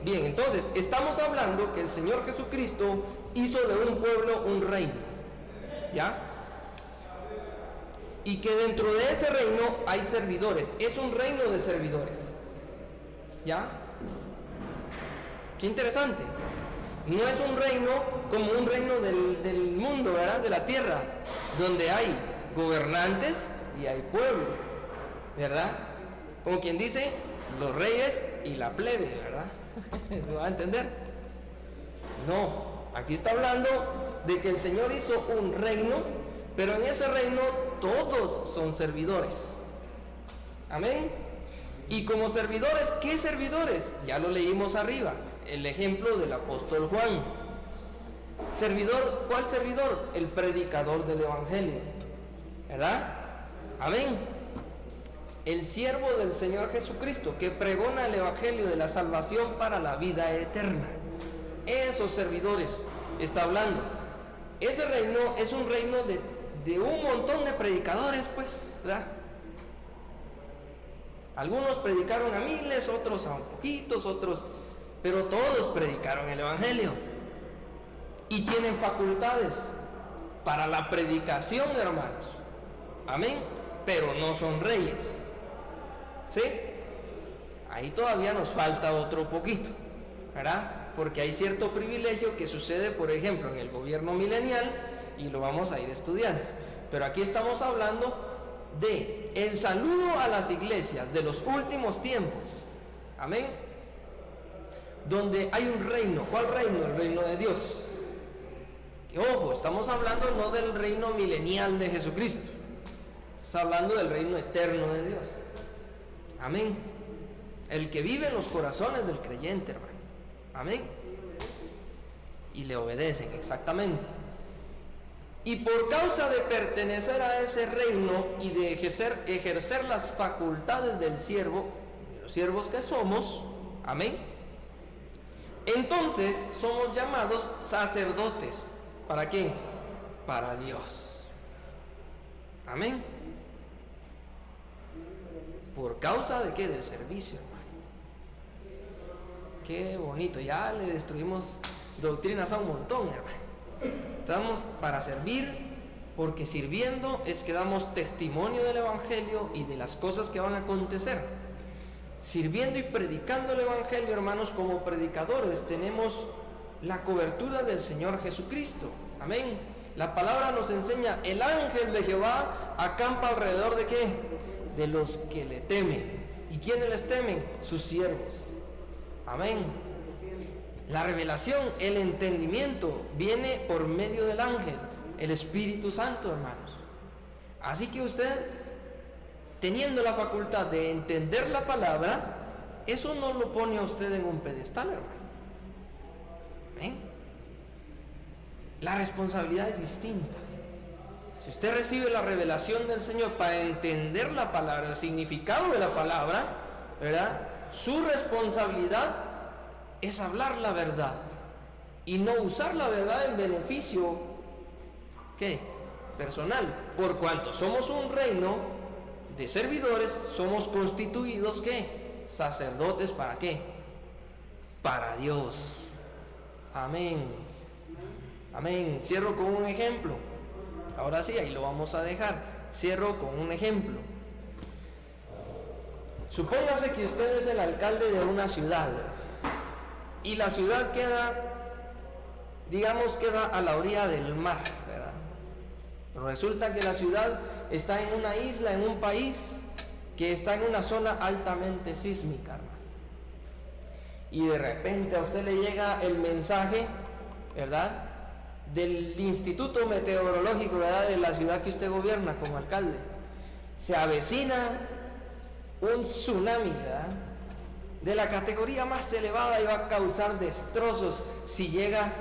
Bien, entonces, estamos hablando que el Señor Jesucristo hizo de un pueblo un reino. ¿Ya? Y que dentro de ese reino hay servidores. Es un reino de servidores. ¿Ya? Qué interesante. No es un reino como un reino del mundo, ¿verdad? De la tierra, donde hay gobernantes y hay pueblo, ¿verdad? Como quien dice, los reyes y la plebe, ¿verdad? ¿Me va a entender? No, aquí está hablando de que el Señor hizo un reino, pero en ese reino todos son servidores. Amén. Y como servidores, ¿qué servidores? Ya lo leímos arriba, el ejemplo del apóstol Juan. Servidor, ¿cuál servidor? El predicador del evangelio, ¿verdad? Amén. El siervo del Señor Jesucristo que pregona el evangelio de la salvación para la vida eterna. Esos servidores está hablando. Ese reino es un reino de un montón de predicadores, pues, ¿verdad? Algunos predicaron a miles, otros a poquitos, otros, pero todos predicaron el evangelio y tienen facultades para la predicación, hermanos. Amén. Pero no son reyes. ¿Sí? Ahí todavía nos falta otro poquito, ¿verdad? Porque hay cierto privilegio que sucede, por ejemplo, en el gobierno milenial, y lo vamos a ir estudiando. Pero aquí estamos hablando de el saludo a las iglesias de los últimos tiempos. Amén. Donde hay un reino. ¿Cuál reino? El reino de Dios. Y ojo, estamos hablando no del reino milenial de Jesucristo. Estamos hablando del reino eterno de Dios. Amén. El que vive en los corazones del creyente, hermano. Amén. Y le obedecen, exactamente. Y por causa de pertenecer a ese reino y de ejercer las facultades del siervo, de los siervos que somos, amén, entonces somos llamados sacerdotes. ¿Para quién? Para Dios. Amén. ¿Por causa de qué? Del servicio, hermano. Qué bonito. Ya le destruimos doctrinas a un montón, hermano. Estamos para servir, porque sirviendo es que damos testimonio del evangelio y de las cosas que van a acontecer. Sirviendo y predicando el evangelio, hermanos, como predicadores tenemos la cobertura del Señor Jesucristo. Amén. La palabra nos enseña, el ángel de Jehová acampa alrededor de ¿qué? De los que le temen. ¿Y quiénes les temen? Sus siervos. Amén. La revelación, el entendimiento viene por medio del ángel, el Espíritu Santo, hermanos. Así que usted, teniendo la facultad de entender la palabra, eso no lo pone a usted en un pedestal, hermano. ¿Ven? La responsabilidad es distinta. Si usted recibe la revelación del Señor para entender la palabra, el significado de la palabra, ¿verdad? Su responsabilidad es hablar la verdad y no usar la verdad en beneficio, ¿qué? Personal. Por cuanto somos un reino de servidores, somos constituidos, ¿qué? Sacerdotes, ¿para qué? Para Dios. Amén. Amén. Cierro con un ejemplo. Ahora sí, ahí lo vamos a dejar. Cierro con un ejemplo. Supóngase que usted es el alcalde de una ciudad y la ciudad queda, digamos, queda a la orilla del mar, ¿verdad? Pero resulta que la ciudad está en una isla, en un país que está en una zona altamente sísmica, hermano. Y de repente a usted le llega el mensaje, ¿verdad?, del Instituto Meteorológico, ¿verdad?, de la ciudad que usted gobierna como alcalde. Se avecina un tsunami, ¿verdad?, de la categoría más elevada y va a causar destrozos si llega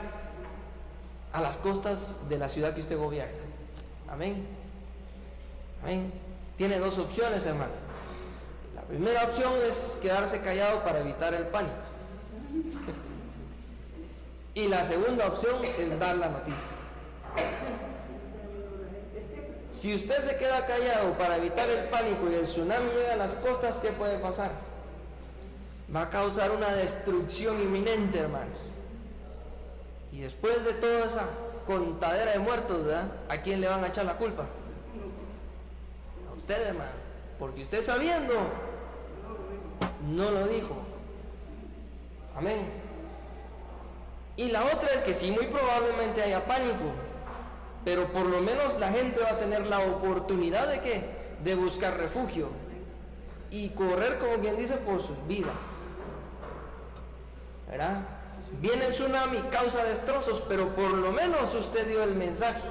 a las costas de la ciudad que usted gobierna. Amén. Amén. Tiene dos opciones, hermano. La primera opción es quedarse callado para evitar el pánico. Y la segunda opción es dar la noticia. Si usted se queda callado para evitar el pánico y el tsunami llega a las costas, ¿qué puede pasar? Va a causar una destrucción inminente, hermanos. Y después de toda esa contadera de muertos, ¿verdad?, ¿a quién le van a echar la culpa? A usted, hermano. Porque usted, sabiendo, no lo dijo. Amén. Y la otra es que sí, muy probablemente haya pánico, pero por lo menos la gente va a tener la oportunidad de ¿qué? De buscar refugio y correr, como quien dice, por sus vidas, ¿verdad? Viene el tsunami, causa destrozos, pero por lo menos usted dio el mensaje.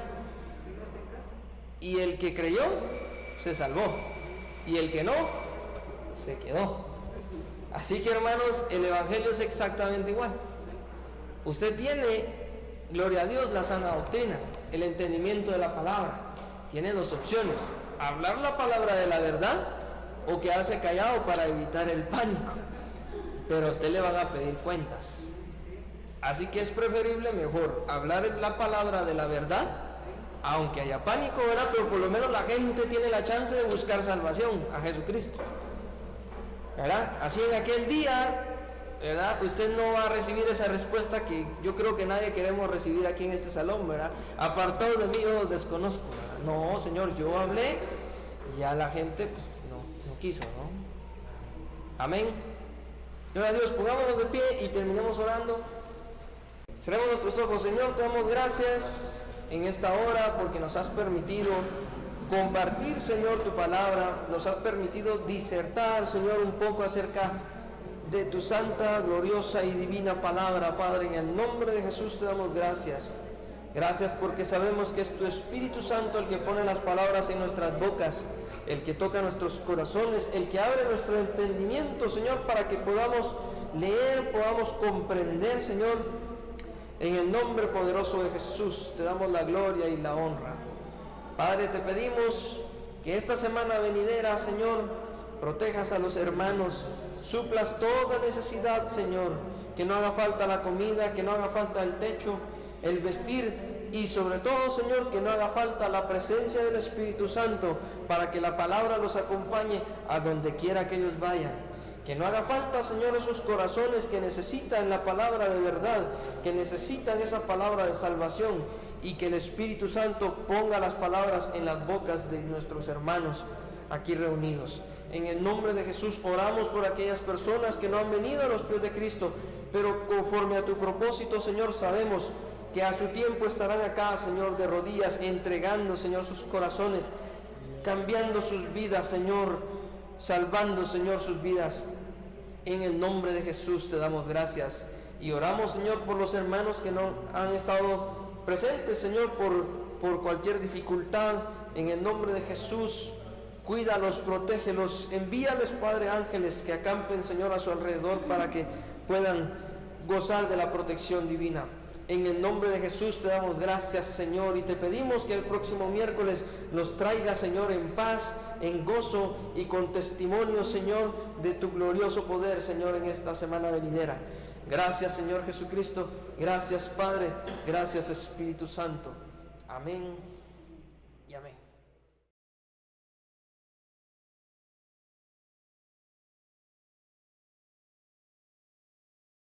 Y el que creyó, se salvó. Y el que no, se quedó. Así que, hermanos, el Evangelio es exactamente igual. Usted tiene, gloria a Dios, la sana doctrina, el entendimiento de la palabra. Tiene dos opciones: hablar la palabra de la verdad o quedarse callado para evitar el pánico. Pero a usted le van a pedir cuentas. Así que es preferible mejor hablar la palabra de la verdad, aunque haya pánico, ¿verdad? Pero por lo menos la gente tiene la chance de buscar salvación a Jesucristo, ¿verdad? Así en aquel día, ¿verdad?, usted no va a recibir esa respuesta que yo creo que nadie queremos recibir aquí en este salón, ¿verdad? Apartados de mí, yo los desconozco, ¿verdad? No, Señor, yo hablé, ya la gente pues no quiso, ¿no? Amén. Gloria a Dios, pongámonos de pie y terminemos orando. Cerremos nuestros ojos. Señor, te damos gracias en esta hora porque nos has permitido compartir, Señor, tu palabra. Nos has permitido disertar, Señor, un poco acerca de tu santa, gloriosa y divina palabra, Padre. En el nombre de Jesús te damos gracias. Gracias porque sabemos que es tu Espíritu Santo el que pone las palabras en nuestras bocas, el que toca nuestros corazones, el que abre nuestro entendimiento, Señor, para que podamos leer, podamos comprender, Señor. En el nombre poderoso de Jesús te damos la gloria y la honra. Padre, te pedimos que esta semana venidera, Señor, protejas a los hermanos, suplas toda necesidad, Señor, que no haga falta la comida, que no haga falta el techo, el vestir, y sobre todo, Señor, que no haga falta la presencia del Espíritu Santo para que la palabra los acompañe a donde quiera que ellos vayan. Que no haga falta, Señor, esos corazones que necesitan la palabra de verdad, que necesitan esa palabra de salvación, y que el Espíritu Santo ponga las palabras en las bocas de nuestros hermanos aquí reunidos. En el nombre de Jesús oramos por aquellas personas que no han venido a los pies de Cristo, pero conforme a tu propósito, Señor, sabemos que a su tiempo estarán acá, Señor, de rodillas, entregando, Señor, sus corazones, cambiando sus vidas, Señor, salvando, Señor, sus vidas. En el nombre de Jesús te damos gracias y oramos, Señor, por los hermanos que no han estado presentes, Señor, por cualquier dificultad. En el nombre de Jesús, cuídalos, protégelos, envíales, Padre, ángeles que acampen, Señor, a su alrededor para que puedan gozar de la protección divina. En el nombre de Jesús te damos gracias, Señor, y te pedimos que el próximo miércoles nos traiga, Señor, en paz, en gozo y con testimonio, Señor, de tu glorioso poder, Señor, en esta semana venidera. Gracias, Señor Jesucristo. Gracias, Padre. Gracias, Espíritu Santo. Amén y amén.